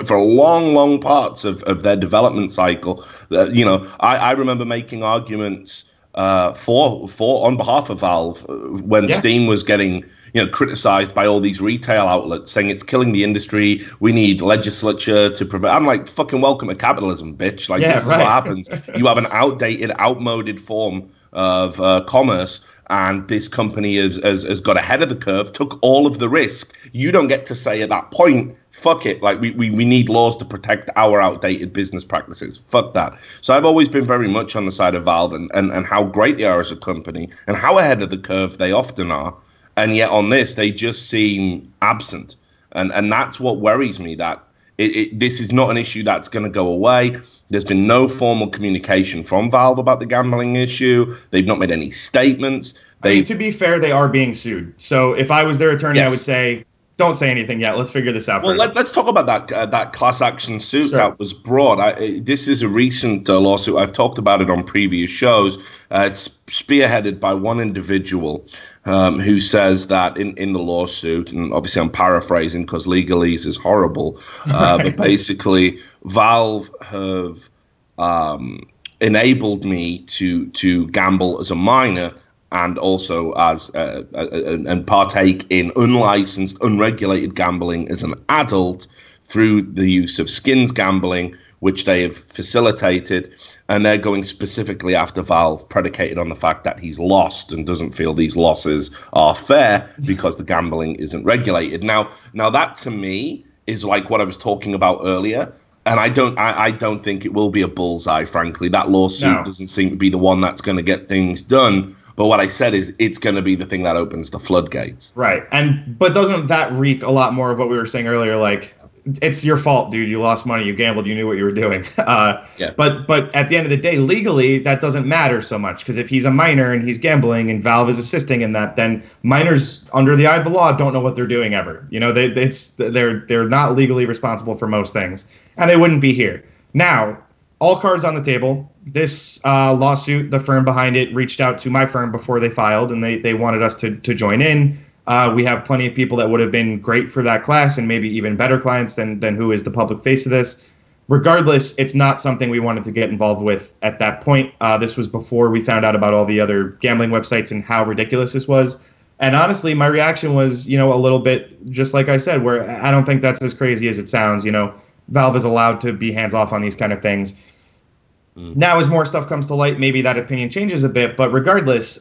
for long parts of their development cycle. I remember making arguments for on behalf of Valve when Steam was getting criticized by all these retail outlets saying it's killing the industry. We need legislature to prevent. I'm like, fucking welcome to capitalism, bitch. Like this is what happens. You have an outdated, outmoded form of commerce. And this company has got ahead of the curve, took all of the risk. You don't get to say at that point, fuck it, like we need laws to protect our outdated business practices. Fuck that. So I've always been very much on the side of Valve and how great they are as a company and how ahead of the curve they often are. And yet on this, they just seem absent. And that's what worries me, that this is not an issue that's going to go away. There's been no formal communication from Valve about the gambling issue. They've not made any statements. To be fair, they are being sued. So if I was their attorney, I would say, don't say anything yet. Let's figure this out. Well, let's talk about that class action suit that was brought. This is a recent lawsuit. I've talked about it on previous shows. It's spearheaded by one individual who says that in the lawsuit, and obviously I'm paraphrasing because legalese is horrible, but basically Valve have enabled me to gamble as a minor and also as and partake in unlicensed, unregulated gambling as an adult through the use of skins gambling, which they have facilitated, and they're going specifically after Valve, predicated on the fact that he's lost and doesn't feel these losses are fair because the gambling isn't regulated. Now that to me is like what I was talking about earlier. And I don't think it will be a bullseye, frankly. That lawsuit doesn't seem to be the one that's going to get things done. But what I said is it's going to be the thing that opens the floodgates. Right. But doesn't that reek a lot more of what we were saying earlier? Like, it's your fault, dude. You lost money. You gambled. You knew what you were doing. Yeah. But at the end of the day, legally, that doesn't matter so much, because if he's a minor and he's gambling and Valve is assisting in that, then minors under the eye of the law don't know what they're doing ever. You know, they're not legally responsible for most things, and they wouldn't be here. Now, all cards on the table. This lawsuit, the firm behind it reached out to my firm before they filed, and they wanted us to join in. We have plenty of people that would have been great for that class and maybe even better clients than who is the public face of this. Regardless, it's not something we wanted to get involved with at that point. This was before we found out about all the other gambling websites and how ridiculous this was. And honestly, my reaction was, a little bit just like I said, where I don't think that's as crazy as it sounds. Valve is allowed to be hands off on these kind of things. Now, as more stuff comes to light, maybe that opinion changes a bit. But regardless,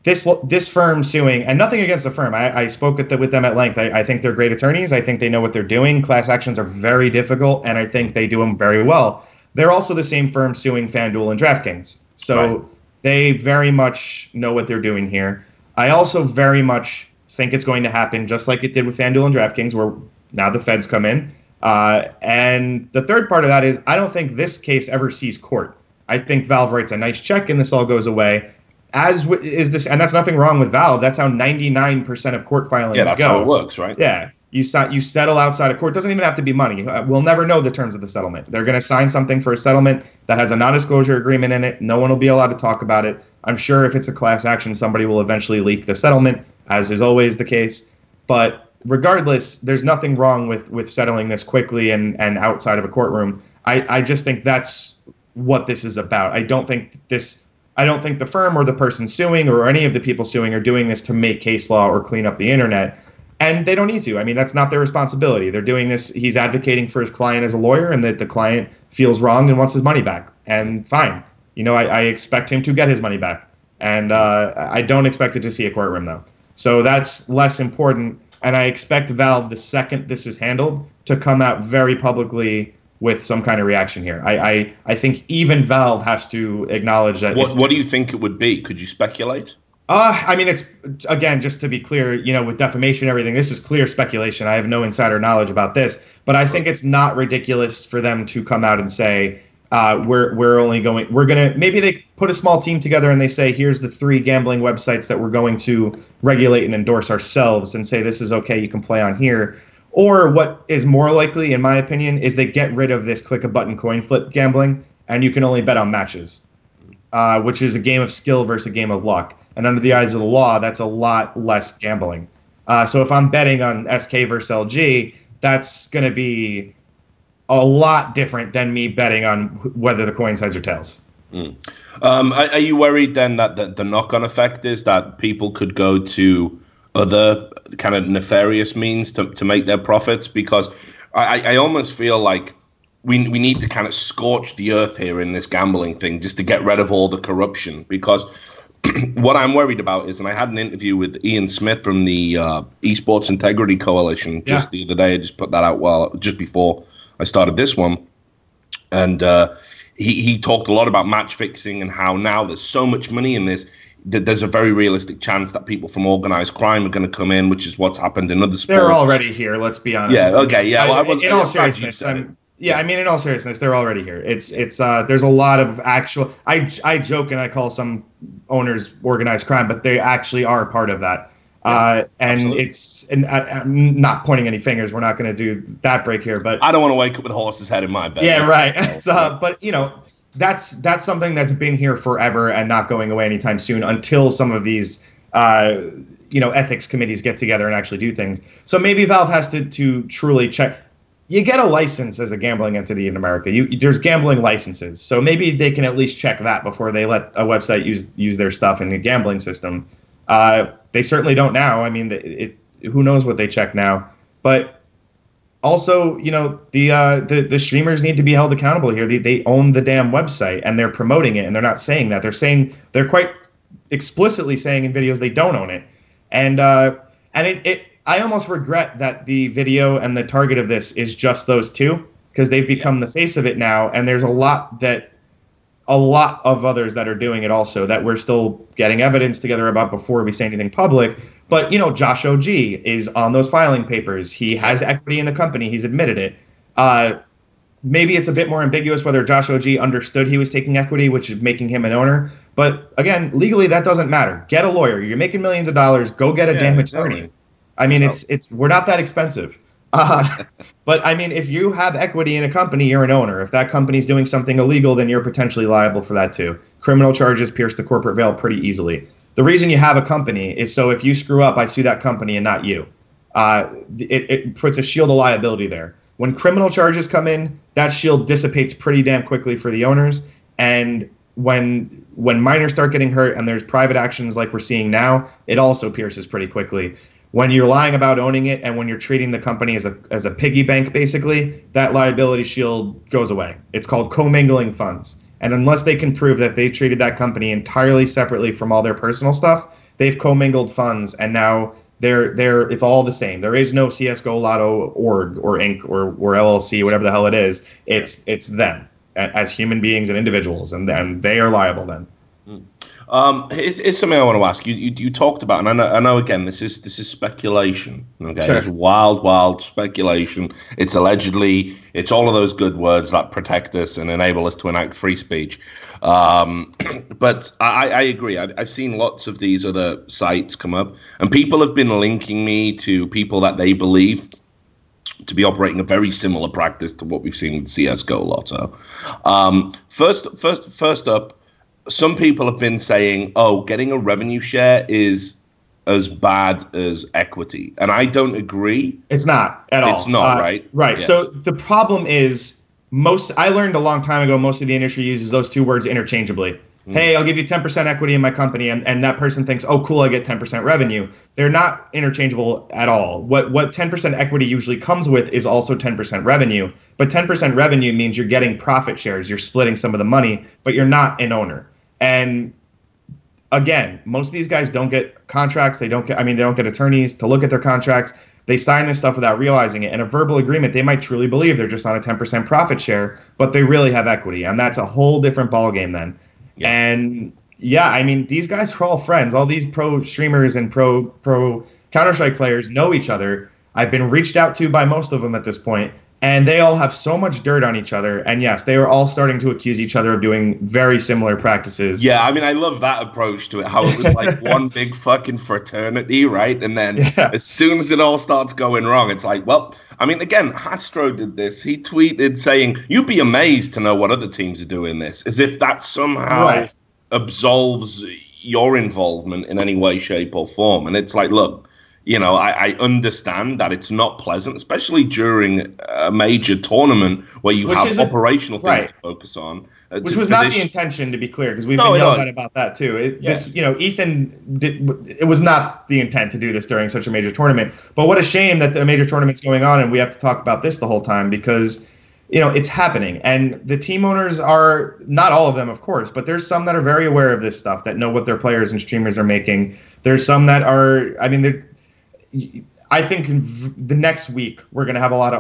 this firm suing, and nothing against the firm. I spoke with them at length. I think they're great attorneys. I think they know what they're doing. Class actions are very difficult, and I think they do them very well. They're also the same firm suing FanDuel and DraftKings. So They very much know what they're doing here. I also very much think it's going to happen just like it did with FanDuel and DraftKings, where now the feds come in. And the third part of that is I don't think this case ever sees court. I think Valve writes a nice check and this all goes away. Is this, and that's nothing wrong with Valve. That's how 99% of court filings go. Yeah, that's how it works, right? Yeah, you settle outside of court. It doesn't even have to be money. We'll never know the terms of the settlement. They're going to sign something for a settlement that has a non-disclosure agreement in it. No one will be allowed to talk about it. I'm sure if it's a class action, somebody will eventually leak the settlement, as is always the case. But regardless, there's nothing wrong with settling this quickly and outside of a courtroom. I just think that's what this is about. I don't think the firm or the person suing or any of the people suing are doing this to make case law or clean up the internet. And they don't need to. I mean, that's not their responsibility. They're doing this. He's advocating for his client as a lawyer, and that the client feels wronged and wants his money back. And fine. I expect him to get his money back. And I don't expect it to see a courtroom, though. So that's less important. And I expect Valve, the second this is handled, to come out very publicly with some kind of reaction here. I think even Valve has to acknowledge that. What do you think it would be? Could you speculate? I mean, it's, again, just to be clear, with defamation and everything, this is clear speculation. I have no insider knowledge about this, but I think it's not ridiculous for them to come out and say, maybe they put a small team together and they say, here's the 3 gambling websites that we're going to regulate and endorse ourselves, and say, this is okay, you can play on here. Or what is more likely, in my opinion, is they get rid of this click a button coin flip gambling, and you can only bet on matches, which is a game of skill versus a game of luck. And under the eyes of the law, that's a lot less gambling. So if I'm betting on SK versus LG, that's going to be a lot different than me betting on whether the coin's heads or tails. Are you worried then that the knock-on effect is that people could go to other kind of nefarious means to make their profits? Because I almost feel like we need to kind of scorch the earth here in this gambling thing just to get rid of all the corruption. Because what I'm worried about is, and I had an interview with Ian Smith from the Esports Integrity Coalition just the other day. I just put that out just before I started this one. And he talked a lot about match fixing and how now there's so much money in this that there's a very realistic chance that people from organized crime are going to come in, which is what's happened in other sports. They're already here, let's be honest. Yeah, okay, yeah. Well, in all seriousness, in all seriousness, they're already here. It's there's a lot of actual. I joke and I call some owners organized crime, but they actually are part of that. And I'm not pointing any fingers. We're not going to do that break here, but I don't want to wake up with a horse's head in my bed. Yeah, right. But that's something that's been here forever and not going away anytime soon until some of these ethics committees get together and actually do things. So maybe Valve has to truly check. you get a license as a gambling entity in America. There's gambling licenses, so maybe they can at least check that before they let a website use their stuff in a gambling system. They certainly don't now. I mean, who knows what they check now? But also, you know, the streamers need to be held accountable here. They own the damn website and they're promoting it, and they're not saying that. They're quite explicitly saying in videos they don't own it, and I almost regret that the video and the target of this is just those two, because they've become the face of it now, and there's a lot of others that are doing it also that we're still getting evidence together about before we say anything public. But, you know, Josh OG is on those filing papers. He has equity in the company. He's admitted it. Maybe it's a bit more ambiguous whether Josh OG understood he was taking equity, which is making him an owner. But, again, legally, that doesn't matter. Get a lawyer. You're making millions of dollars. Go get a damn attorney. I mean, we're not that expensive. But I mean, if you have equity in a company, you're an owner. If that company's doing something illegal, then you're potentially liable for that too. Criminal charges pierce the corporate veil pretty easily. The reason you have a company is so if you screw up, I sue that company and not you. It puts a shield of liability there. When criminal charges come in, that shield dissipates pretty damn quickly for the owners. And when minors start getting hurt and there's private actions like we're seeing now, it also pierces pretty quickly. When you're lying about owning it and when you're treating the company as a piggy bank, basically, that liability shield goes away. It's called commingling funds. And unless they can prove that they treated that company entirely separately from all their personal stuff, they've commingled funds, and now it's all the same. There is no CSGO, Lotto, org, or Inc., or LLC, whatever the hell it is. It's them as human beings and individuals, and they are liable then. Here's something I want to ask you. You talked about, and I know again, this is speculation. Okay, sure. It's wild speculation. It's allegedly, it's all of those good words that protect us and enable us to enact free speech. But I agree. I've seen lots of these other sites come up, and people have been linking me to people that they believe to be operating a very similar practice to what we've seen with CS:GO Lotto. First up. Some people have been saying, oh, getting a revenue share is as bad as equity. And I don't agree. It's not at all. It's not, right? Right. Yeah. So the problem is I learned a long time ago, most of the industry uses those two words interchangeably. Hey, I'll give you 10% equity in my company. And that person thinks, oh, cool, I get 10% revenue. They're not interchangeable at all. What 10% equity usually comes with is also 10% revenue. But 10% revenue means you're getting profit shares. You're splitting some of the money, but you're not an owner. And again, most of these guys don't get contracts. They don't get attorneys to look at their contracts. They sign this stuff without realizing it. In a verbal agreement, they might truly believe they're just on a 10% profit share, but they really have equity. And that's a whole different ballgame then. Yeah. And yeah, I mean, these guys are all friends. All these pro streamers and pro Counter-Strike players know each other. I've been reached out to by most of them at this point. And they all have so much dirt on each other. And yes, they are all starting to accuse each other of doing very similar practices. Yeah, I mean, I love that approach to it, how it was like one big fucking fraternity, right? And then as soon as it all starts going wrong, it's like, well, I mean, again, Hastro did this. He tweeted saying, you'd be amazed to know what other teams are doing this, as if that somehow absolves your involvement in any way, shape, or form. And it's like, look, you know, I understand that it's not pleasant, especially during a major tournament where you have operational things to focus on. Which was not the intention, to be clear, because we've been yelled at about that too. Ethan it was not the intent to do this during such a major tournament. But what a shame that the major tournament's going on and we have to talk about this the whole time because, you know, it's happening. And the team owners are, not all of them, of course, but there's some that are very aware of this stuff, that know what their players and streamers are making. There's some that are, I mean, I think the next week we're gonna have a lot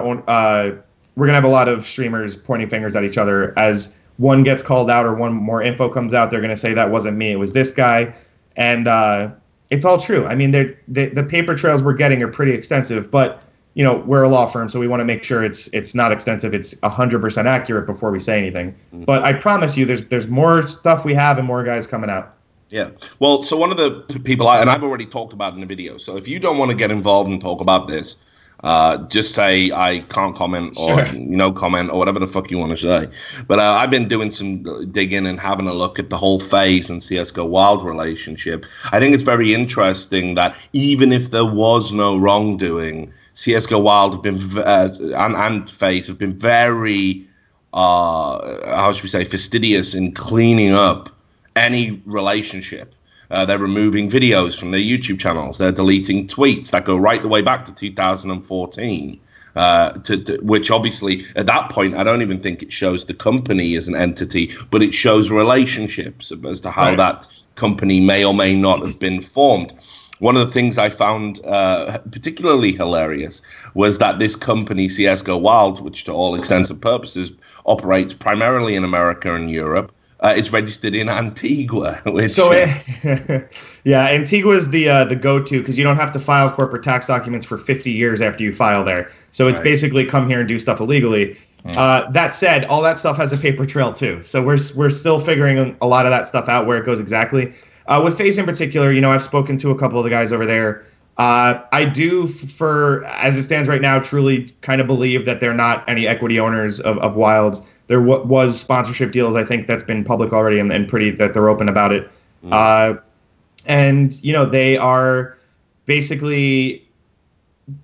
of streamers pointing fingers at each other as one gets called out or one more info comes out. They're gonna say that wasn't me, it was this guy, and it's all true. I mean, the paper trails we're getting are pretty extensive, but you know, we're a law firm, so we want to make sure it's not extensive. It's 100% accurate before we say anything. But I promise you, there's more stuff we have and more guys coming out. Yeah. Well, so one of the people, and I've already talked about in the video, so if you don't want to get involved and talk about this, Just say I can't comment or no comment or whatever the fuck you want to say. But I've been doing some digging and having a look at the whole FaZe and CSGO Wild relationship. I think it's very interesting that even if there was no wrongdoing, CSGO Wild have been and FaZe have been very how should we say, fastidious in cleaning up any relationship. They're removing videos from their YouTube channels. They're deleting tweets that go right the way back to 2014, which obviously at that point, I don't even think it shows the company as an entity, but it shows relationships as to how that company may or may not have been formed. One of the things I found particularly hilarious was that this company, CSGO Wild, which to all intents and purposes operates primarily in America and Europe, is registered in Antigua. Which, Antigua is the go-to because you don't have to file corporate tax documents for 50 years after you file there. So it's basically come here and do stuff illegally. That said, all that stuff has a paper trail too. So we're still figuring a lot of that stuff out, where it goes exactly. With FaZe in particular, I've spoken to a couple of the guys over there. I do, as it stands right now, truly kind of believe that they're not any equity owners of Wilds. There was sponsorship deals, I think, that's been public already and that they're open about it. And they are basically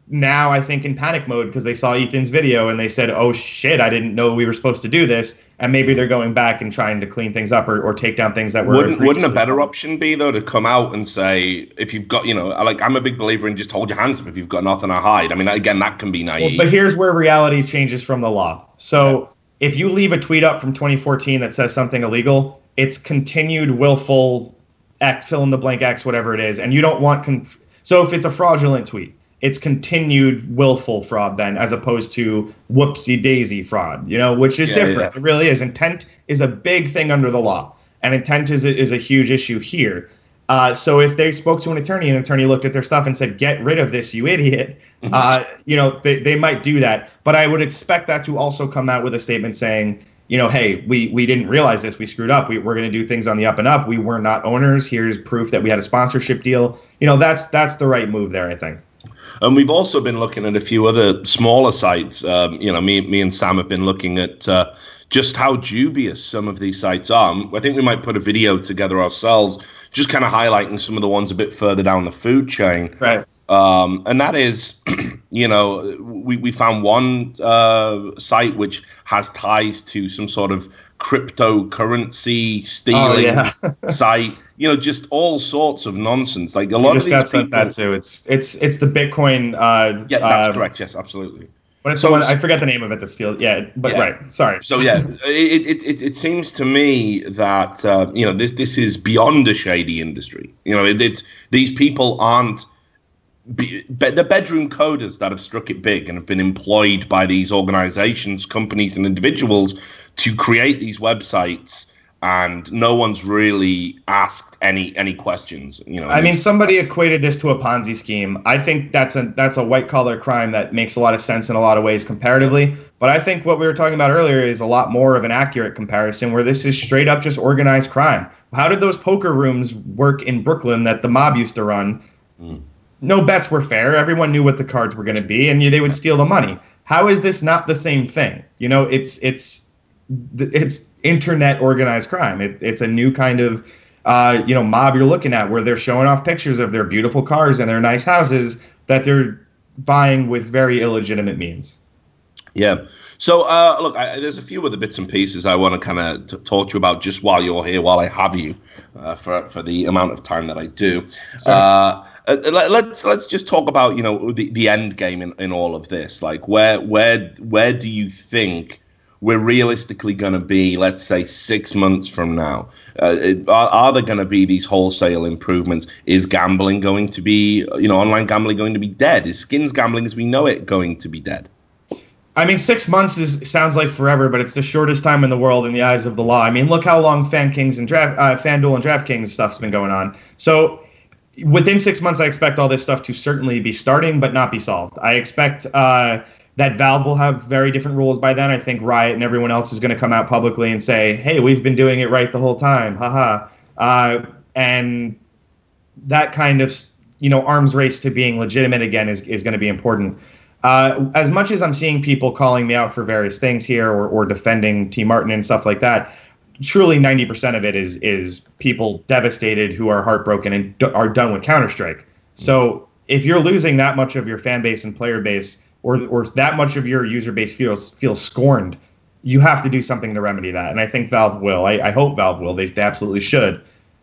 now, I think, in panic mode because they saw Ethan's video and they said, oh, shit, I didn't know we were supposed to do this. And maybe they're going back and trying to clean things up or take down things that were... Wouldn't a better option be, though, to come out and say, if you've got, I'm a big believer in just hold your hands up if you've got nothing to hide. I mean, again, that can be naive. Well, but here's where reality changes from the law. So if you leave a tweet up from 2014 that says something illegal, it's continued willful act, fill in the blank X, whatever it is. And you don't want... So if it's a fraudulent tweet, it's continued willful fraud then, as opposed to whoopsie-daisy fraud, which is different. It really is. Intent is a big thing under the law, and intent is a huge issue here. So if they spoke to an attorney looked at their stuff and said, get rid of this, you idiot, they might do that. But I would expect that to also come out with a statement saying, hey, we didn't realize this. We screwed up. We're going to do things on the up and up. We were not owners. Here's proof that we had a sponsorship deal. That's the right move there, I think. And we've also been looking at a few other smaller sites. Me and Sam have been looking at just how dubious some of these sites are. I think we might put a video together ourselves, just kind of highlighting some of the ones a bit further down the food chain. Right. And that is, we found one site which has ties to some sort of cryptocurrency stealing site. Just all sorts of nonsense. Like a lot of these people. Sent that too. It's the Bitcoin. That's correct. Yes, absolutely. But it's the one, I forget the name of it. The steal. Yeah, but right. Sorry. So it seems to me that this is beyond a shady industry. These people aren't. The bedroom coders that have struck it big and have been employed by these organizations, companies, and individuals to create these websites, and no one's really asked any questions. I mean, somebody equated this to a Ponzi scheme. I think that's a white collar crime that makes a lot of sense in a lot of ways comparatively. But I think what we were talking about earlier is a lot more of an accurate comparison, where this is straight up just organized crime. How did those poker rooms work in Brooklyn that the mob used to run? No bets were fair. Everyone knew what the cards were going to be, and they would steal the money. How is this not the same thing? It's internet organized crime. It's a new kind of mob you're looking at, where they're showing off pictures of their beautiful cars and their nice houses that they're buying with very illegitimate means. Yeah. So, look, there's a few other bits and pieces I want to kind of talk to you about just while you're here, while I have you, for the amount of time that I do. Let's just talk about the end game in all of this. Like, where do you think we're realistically going to be, let's say, 6 months from now? Are there going to be these wholesale improvements? Is gambling going to be, online gambling going to be dead? Is skins gambling as we know it going to be dead? I mean, 6 months sounds like forever, but it's the shortest time in the world in the eyes of the law. I mean, look how long FanDuel and DraftKings stuff's been going on. So within 6 months, I expect all this stuff to certainly be starting, but not be solved. I expect that Valve will have very different rules by then. I think Riot and everyone else is going to come out publicly and say, hey, we've been doing it right the whole time. Haha. And that kind of, arms race to being legitimate again is going to be important. As much as I'm seeing people calling me out for various things here or defending T. Martin and stuff like that, truly 90% of it is people devastated who are heartbroken and are done with Counter-Strike. So if you're losing that much of your fan base and player base, or that much of your user base feels scorned, you have to do something to remedy that. And I think Valve will. I hope Valve will. They absolutely should.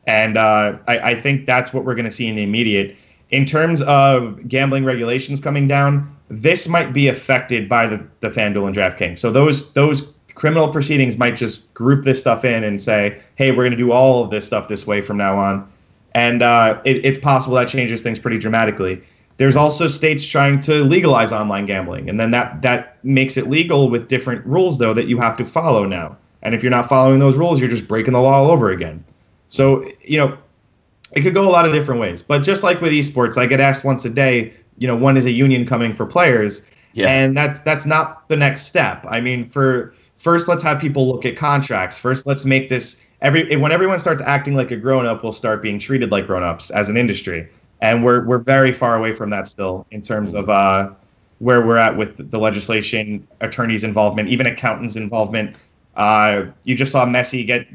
And I think that's what we're going to see in the immediate. In terms of gambling regulations coming down, this might be affected by the FanDuel and DraftKings. So those criminal proceedings might just group this stuff in and say, hey, we're going to do all of this stuff this way from now on. And it's possible that changes things pretty dramatically. There's also states trying to legalize online gambling, and then that makes it legal with different rules, though, that you have to follow now. And if you're not following those rules, you're just breaking the law all over again. So, it could go a lot of different ways. But just like with esports, I get asked once a day, when is a union coming for players? Yeah. And that's not the next step. I mean, first, let's have people look at contracts. First, let's make this when everyone starts acting like a grown-up, we'll start being treated like grown-ups as an industry. And we're very far away from that still in terms of where we're at with the legislation, attorneys' involvement, even accountants' involvement. You just saw Messi get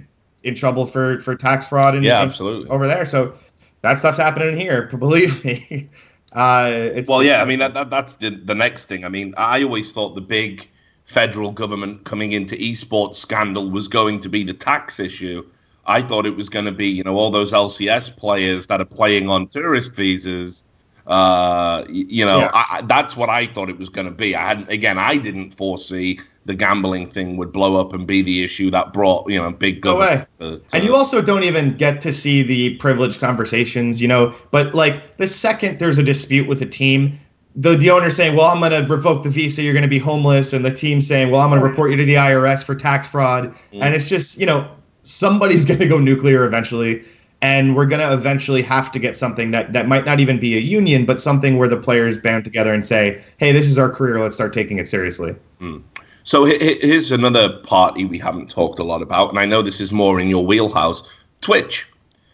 in trouble for tax fraud absolutely over there. So that stuff's happening here, believe me. That's the next thing. I mean, I always thought the big federal government coming into esports scandal was going to be the tax issue. I thought it was going to be, all those LCS players that are playing on tourist visas. That's what I thought it was going to be. I didn't foresee the gambling thing would blow up and be the issue that brought, big government. No way. And you also don't even get to see the privileged conversations, But like the second there's a dispute with a team, the owner saying, well, I'm going to revoke the visa, you're going to be homeless, and the team saying, well, I'm going to report you to the IRS for tax fraud. And it's just, somebody's going to go nuclear eventually, and we're going to eventually have to get something that might not even be a union, but something where the players band together and say, hey, this is our career, let's start taking it seriously. So here's another party we haven't talked a lot about, and I know this is more in your wheelhouse, Twitch.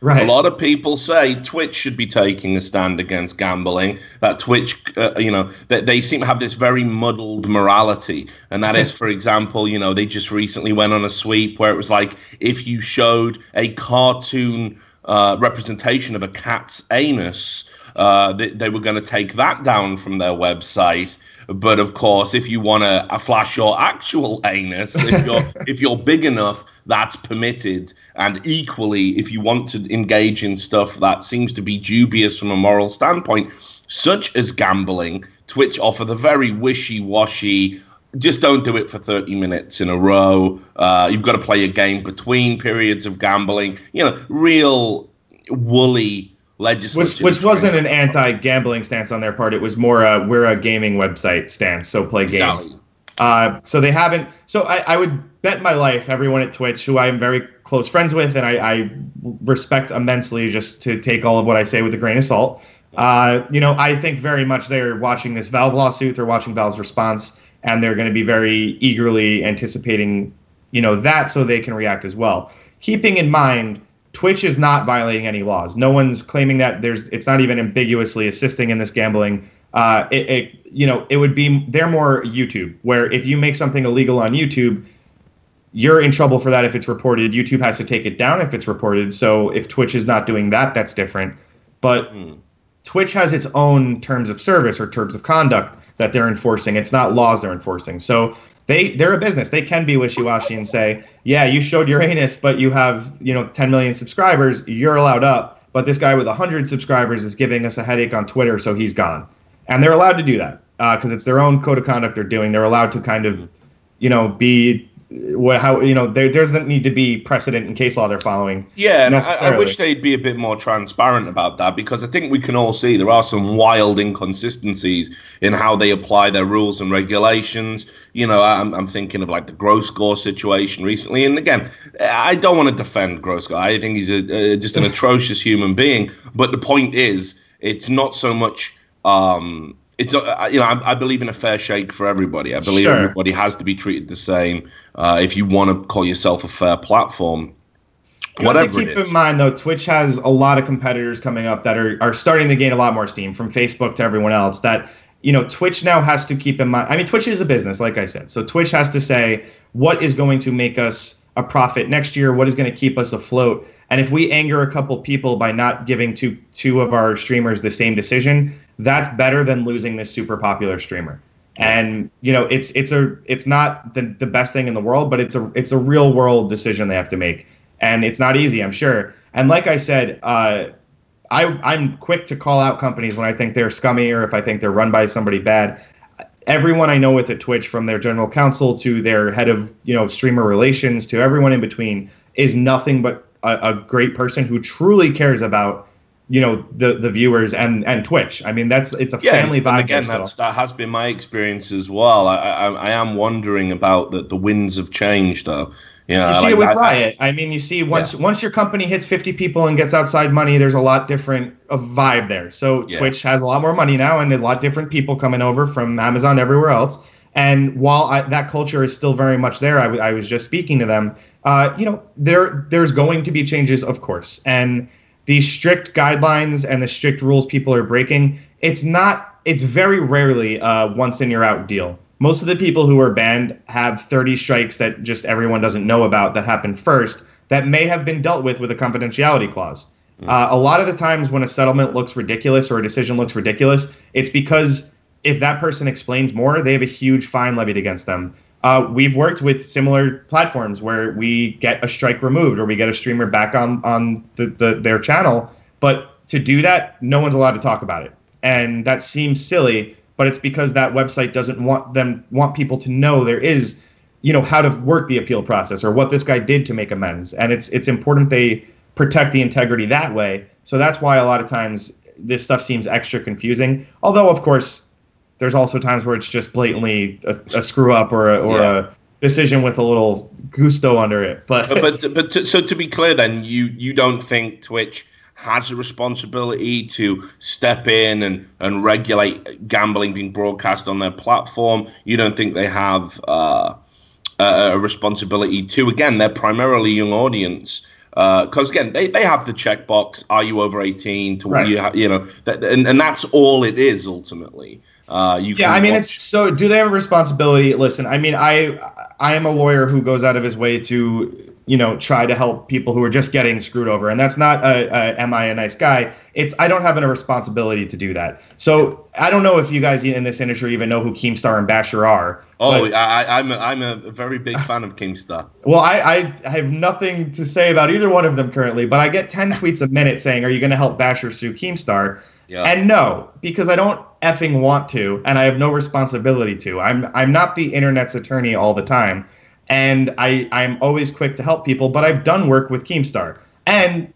Right. A lot of people say Twitch should be taking a stand against gambling, that Twitch, that they seem to have this very muddled morality. And that is, for example, they just recently went on a sweep where it was like, if you showed a cartoon representation of a cat's anus, they were going to take that down from their website. But of course, if you want to flash your actual anus, if you're big enough, that's permitted. And equally, if you want to engage in stuff that seems to be dubious from a moral standpoint, such as gambling, Twitch offer the very wishy-washy, just don't do it for 30 minutes in a row. You've got to play a game between periods of gambling. Real woolly legislation. Which wasn't an anti-gambling stance on their part. It was more we're a gaming website stance, so play games. So they haven't. So I would bet my life everyone at Twitch, who I am very close friends with and I respect immensely, just to take all of what I say with a grain of salt. I think very much they're watching this Valve lawsuit, they're watching Valve's response, and they're going to be very eagerly anticipating, that so they can react as well. Keeping in mind, Twitch is not violating any laws. No one's claiming that it's not even ambiguously assisting in this gambling. It would be, they're more YouTube, where if you make something illegal on YouTube, you're in trouble for that if it's reported. YouTube has to take it down if it's reported. So if Twitch is not doing that, that's different. But Twitch has its own terms of service or terms of conduct that they're enforcing. It's not laws they're enforcing. So they're a business. They can be wishy-washy and say, yeah, you showed your anus, but you have 10 million subscribers. You're allowed up. But this guy with 100 subscribers is giving us a headache on Twitter, so he's gone. And they're allowed to do that because it's their own code of conduct they're doing. They're allowed to kind of, be there doesn't need to be precedent in case law they're following. Yeah, and I wish they'd be a bit more transparent about that, because I think we can all see there are some wild inconsistencies in how they apply their rules and regulations. I'm thinking of like the Gross Gore situation recently, and again, I don't want to defend Gross Gore. I think he's just an atrocious human being. But the point is, it's not so much. I believe in a fair shake for everybody. I believe everybody has to be treated the same if you want to call yourself a fair platform. Whatever it is. Keep in mind, though, Twitch has a lot of competitors coming up that are starting to gain a lot more steam, from Facebook to everyone else, that Twitch now has to keep in mind. I mean, Twitch is a business, like I said. So Twitch has to say what is going to make us a profit next year, what is going to keep us afloat. And if we anger a couple people by not giving two of our streamers the same decision, that's better than losing this super popular streamer. And it's not the best thing in the world, but it's a real world decision they have to make, and it's not easy, I'm sure. And like I said, I'm quick to call out companies when I think they're scummy or if I think they're run by somebody bad. Everyone I know with at Twitch, from their general counsel to their head of streamer relations to everyone in between, is nothing but a great person who truly cares about the viewers and Twitch. I mean, it's a family vibe. Again, that has been my experience as well. I am wondering about the winds have changed though. You see it with Riot. I mean, you see once your company hits 50 people and gets outside money, there's a lot different of vibe there. So Twitch has a lot more money now and a lot different people coming over from Amazon, everywhere else. And while that culture is still very much there, I was just speaking to them. There's going to be changes, of course, and these strict guidelines and the strict rules people are breaking. It's very rarely a once in you're out deal. Most of the people who are banned have 30 strikes that just everyone doesn't know about that happened first that may have been dealt with a confidentiality clause. A lot of the times when a settlement looks ridiculous or a decision looks ridiculous, it's because if that person explains more, they have a huge fine levied against them. We've worked with similar platforms where we get a strike removed or we get a streamer back on their channel. But to do that, no one's allowed to talk about it. And that seems silly, but it's because that website doesn't want people to know there is, how to work the appeal process or what this guy did to make amends. And it's important they protect the integrity that way. So that's why a lot of times this stuff seems extra confusing. Although, of course, there's also times where it's just blatantly a screw up or a decision with a little gusto under it. But so to be clear, then you don't think Twitch has a responsibility to step in and regulate gambling being broadcast on their platform? You don't think they have a responsibility to, again, they're primarily young audience, because again they have the checkbox, are you over 18 to right. And that's all it is ultimately. So do they have a responsibility? Listen, I mean, I am a lawyer who goes out of his way to try to help people who are just getting screwed over. And that's not am I a nice guy? It's I don't have a responsibility to do that. So I don't know if you guys in this industry even know who Keemstar and Basher are. Oh, I'm a very big fan of Keemstar. Well, I have nothing to say about either one of them currently, but I get 10 tweets a minute saying, are you going to help Basher sue Keemstar? Yeah. And no, because I don't effing want to, and I have no responsibility to. I'm not the internet's attorney all the time. And I'm always quick to help people, but I've done work with Keemstar. And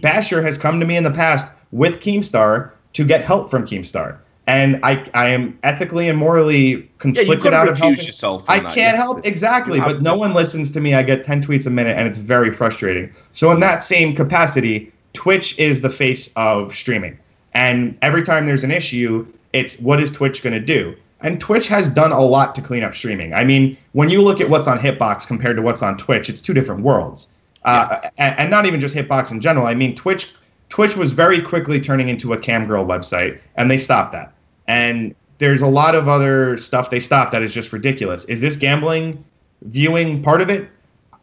Basher has come to me in the past with Keemstar to get help from Keemstar. And I am ethically and morally conflicted out of helping. I can't help, exactly, but no one listens to me. I get 10 tweets a minute, and it's very frustrating. So in that same capacity, Twitch is the face of streaming. And every time there's an issue, it's what is Twitch going to do? And Twitch has done a lot to clean up streaming. I mean, when you look at what's on Hitbox compared to what's on Twitch, it's two different worlds. And not even just Hitbox in general. I mean, Twitch was very quickly turning into a camgirl website, and they stopped that. And there's a lot of other stuff they stopped that is just ridiculous. Is this gambling viewing part of it?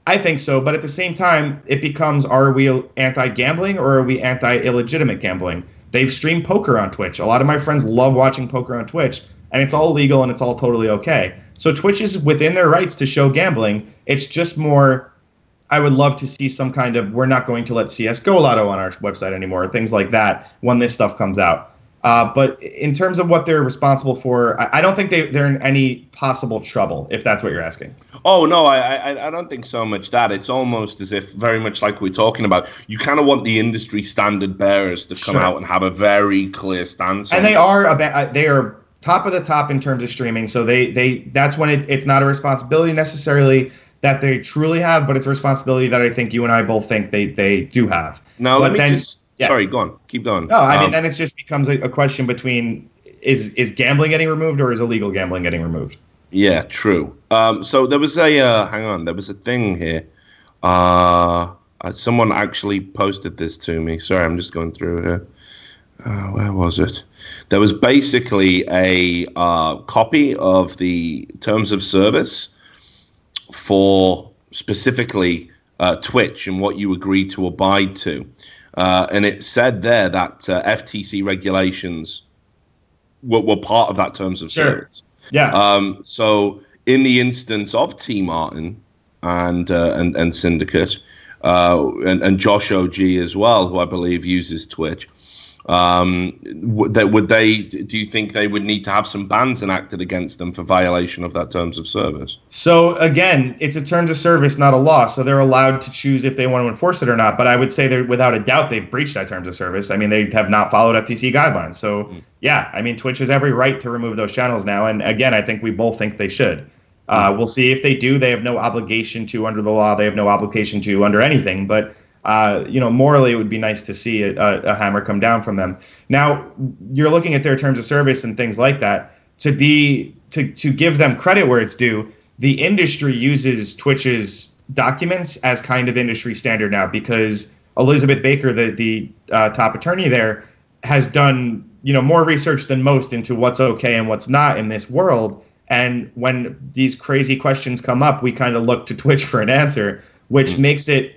I think so, but at the same time, it becomes, are we anti-gambling or are we anti-illegitimate gambling? They've streamed poker on Twitch. A lot of my friends love watching poker on Twitch. And it's all legal and it's all totally okay. So Twitch is within their rights to show gambling. It's just more, I would love to see some kind of, we're not going to let CSGO Lotto on our website anymore, things like that when this stuff comes out. But in terms of what they're responsible for, I don't think they're in any possible trouble, if that's what you're asking. Oh, no, I don't think so much that. It's almost as if, very much like we're talking about, you kind of want the industry standard bearers to come out and have a very clear stance. And they are top of the top in terms of streaming, so that's when it's not a responsibility necessarily that they truly have, but it's a responsibility that I think you and I both think they do have. Now, sorry, go on, keep going. No, I mean, then it just becomes a question between is gambling getting removed or is illegal gambling getting removed? Yeah, true. So there was there was a thing here. Someone actually posted this to me. Sorry, I'm just going through here. Where was it? There was basically a copy of the terms of service for specifically Twitch and what you agreed to abide to. And it said there that FTC regulations were part of that terms of service. Yeah. So in the instance of T. Martin and Syndicate, and Josh OG as well, who I believe uses Twitch, do you think they would need to have some bans enacted against them for violation of that terms of service? So again, it's a terms of service, not a law. So they're allowed to choose if they want to enforce it or not. But I would say that without a doubt, they've breached that terms of service. I mean, they have not followed FTC guidelines. So yeah, I mean, Twitch has every right to remove those channels now. And again, I think we both think they should. We'll see if they do. They have no obligation to under the law. They have no obligation to under anything. But morally, it would be nice to see a hammer come down from them. Now, you're looking at their terms of service and things like that. To give them credit where it's due, the industry uses Twitch's documents as kind of industry standard now, because Elizabeth Baker, the top attorney there, has done more research than most into what's okay and what's not in this world. And when these crazy questions come up, we kind of look to Twitch for an answer, which makes it.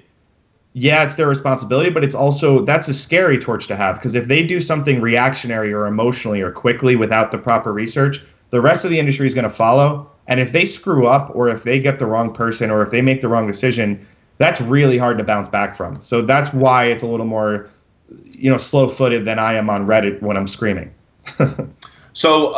Yeah, it's their responsibility, but it's also, that's a scary torch to have, because if they do something reactionary or emotionally or quickly without the proper research, the rest of the industry is going to follow. And if they screw up, or if they get the wrong person, or if they make the wrong decision, that's really hard to bounce back from. So that's why it's a little more, slow-footed than I am on Reddit when I'm screaming. So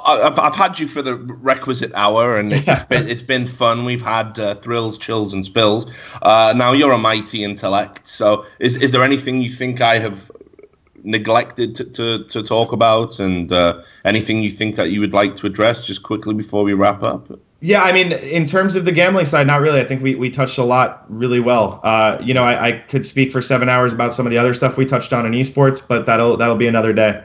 I've had you for the requisite hour, and it's been fun. We've had thrills, chills, and spills. Now you're a mighty intellect. So is there anything you think I have neglected to talk about, and anything you think that you would like to address just quickly before we wrap up? Yeah, I mean, in terms of the gambling side, not really. I think we touched a lot really well. I could speak for 7 hours about some of the other stuff we touched on in esports, but that'll be another day.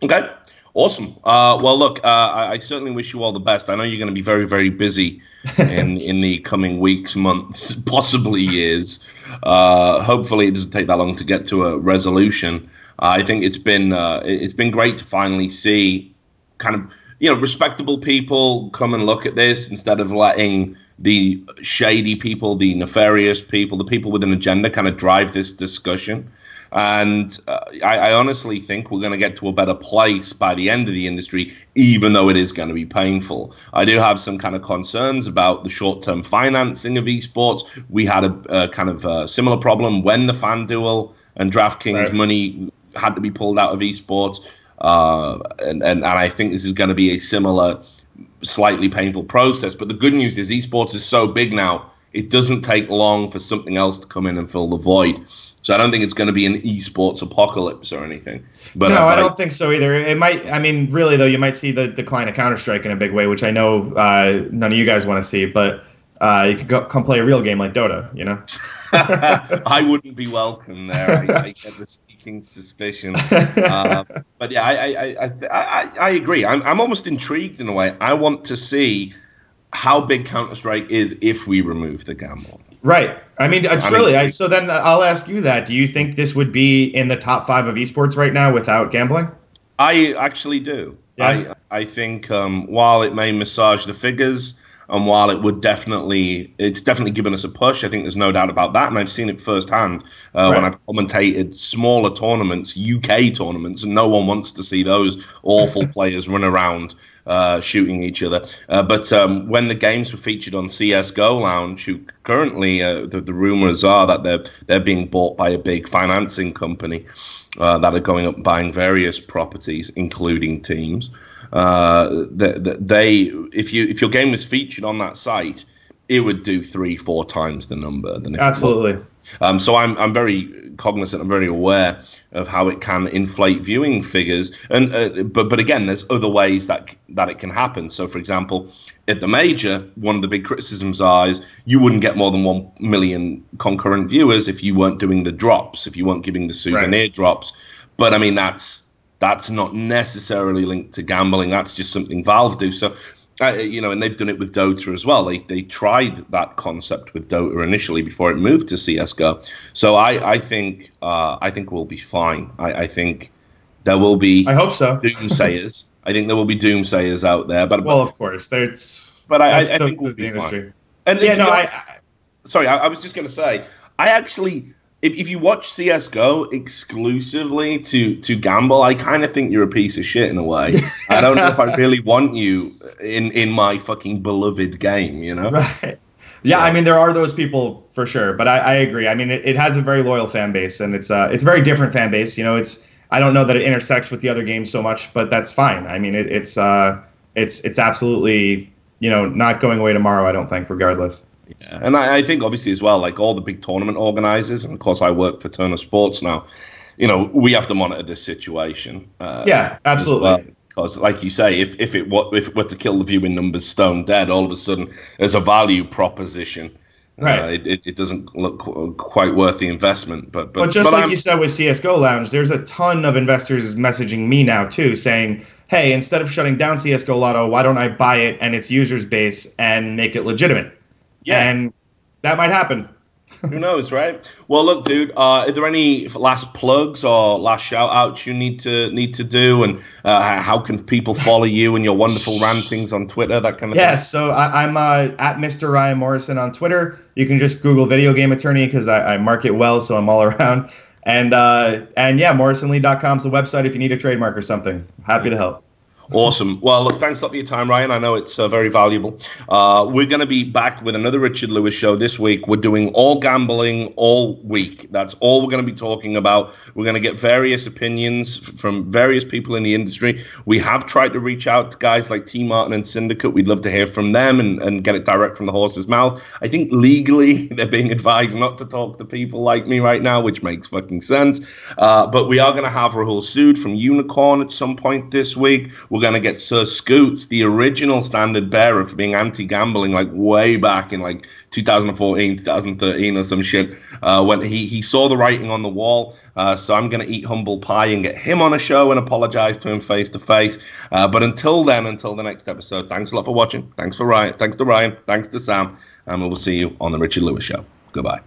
Okay, awesome. Well, look, I certainly wish you all the best. I know you're going to be very, very busy in the coming weeks, months, possibly years. Hopefully, it doesn't take that long to get to a resolution. I think it's been great to finally see kind of respectable people come and look at this instead of letting the shady people, the nefarious people, the people with an agenda kind of drive this discussion. And I honestly think we're going to get to a better place by the end of the industry, even though it is going to be painful. I do have some kind of concerns about the short-term financing of esports. We had a kind of similar problem when the FanDuel and DraftKings money had to be pulled out of esports. And I think this is going to be a similar, slightly painful process. But the good news is esports is so big now, it doesn't take long for something else to come in and fill the void. So I don't think it's going to be an esports apocalypse or anything. But no, I don't think so either. It might. I mean, really though, you might see the decline of Counter-Strike in a big way, which I know none of you guys want to see. But you could come play a real game like Dota. I wouldn't be welcome there. I get the sneaking suspicion. But yeah, I agree. I'm almost intrigued in a way. I want to see how big Counter-Strike is if we remove the gamble. Right. I mean, so then I'll ask you that. Do you think this would be in the top 5 of esports right now without gambling? I actually do. Yeah. I think while it may massage the figures, and while it's definitely given us a push, I think there's no doubt about that. And I've seen it firsthand when I've commentated smaller tournaments, UK tournaments, and no one wants to see those awful players run around shooting each other. But when the games were featured on CSGO Lounge, who currently the rumors are that they're being bought by a big financing company that are going up and buying various properties, including teams. If your game was featured on that site, it would do 3-4 times the number than if absolutely. So I'm very cognizant. I'm very aware of how it can inflate viewing figures, and but again, there's other ways that it can happen. So, for example, at the major, one of the big criticisms is you wouldn't get more than 1 million concurrent viewers if you weren't doing the drops, if you weren't giving the souvenir drops. But I mean, that's not necessarily linked to gambling. That's just something Valve do. So And they've done it with Dota as well. They tried that concept with Dota initially before it moved to CS:GO. So I think we'll be fine. I think there will be. I hope so. Doomsayers. I think there will be doomsayers out there. But of course, But I think we'll be fine. And yeah, no, sorry, I was just going to say, I actually, if you watch CS:GO exclusively to gamble, I kind of think you're a piece of shit in a way. I don't know if I really want you in my fucking beloved game, you know? Right. Yeah, so. I mean, there are those people for sure, but I agree. I mean, it has a very loyal fan base, and it's a very different fan base. You know, I don't know that it intersects with the other games so much, but that's fine. I mean, it's absolutely, not going away tomorrow, I don't think, regardless. Yeah, and I think obviously as well, like all the big tournament organizers, and of course I work for Turner Sports now, we have to monitor this situation. Yeah, absolutely. Because like you say, if it were to kill the viewing numbers stone dead, all of a sudden as a value proposition, right? It doesn't look quite worth the investment. But just like you said with CS:GO Lounge, there's a ton of investors messaging me now too, saying, hey, instead of shutting down CS:GO Lotto, why don't I buy it and its users base and make it legitimate? Yeah, and that might happen. Who knows, right? Well, look, dude. Are there any last plugs or last shout outs you need to do? And how can people follow you and your wonderful rantings on Twitter, that kind of thing? Yeah, so I'm at Mr. Ryan Morrison on Twitter. You can just Google Video Game Attorney because I market well, so I'm all around. And yeah, morrisonlee.com is the website if you need a trademark or something. Happy to help. Awesome. Well, look, thanks a lot for your time, Ryan. I know it's very valuable. We're going to be back with another Richard Lewis show this week. We're doing all gambling all week. That's all we're going to be talking about. We're going to get various opinions from various people in the industry. We have tried to reach out to guys like T. Martin and Syndicate. We'd love to hear from them and get it direct from the horse's mouth. I think legally they're being advised not to talk to people like me right now, which makes fucking sense. But we are going to have Rahul Sood from Unicorn at some point this week. We're going to get Sir Scoots, the original standard bearer for being anti-gambling, like way back in like 2014, 2013 or some shit, when he saw the writing on the wall. So I'm going to eat humble pie and get him on a show and apologize to him face to face. But until then, until the next episode, thanks a lot for watching. Thanks to Ryan. Thanks to Sam. And we will see you on the Richard Lewis Show. Goodbye.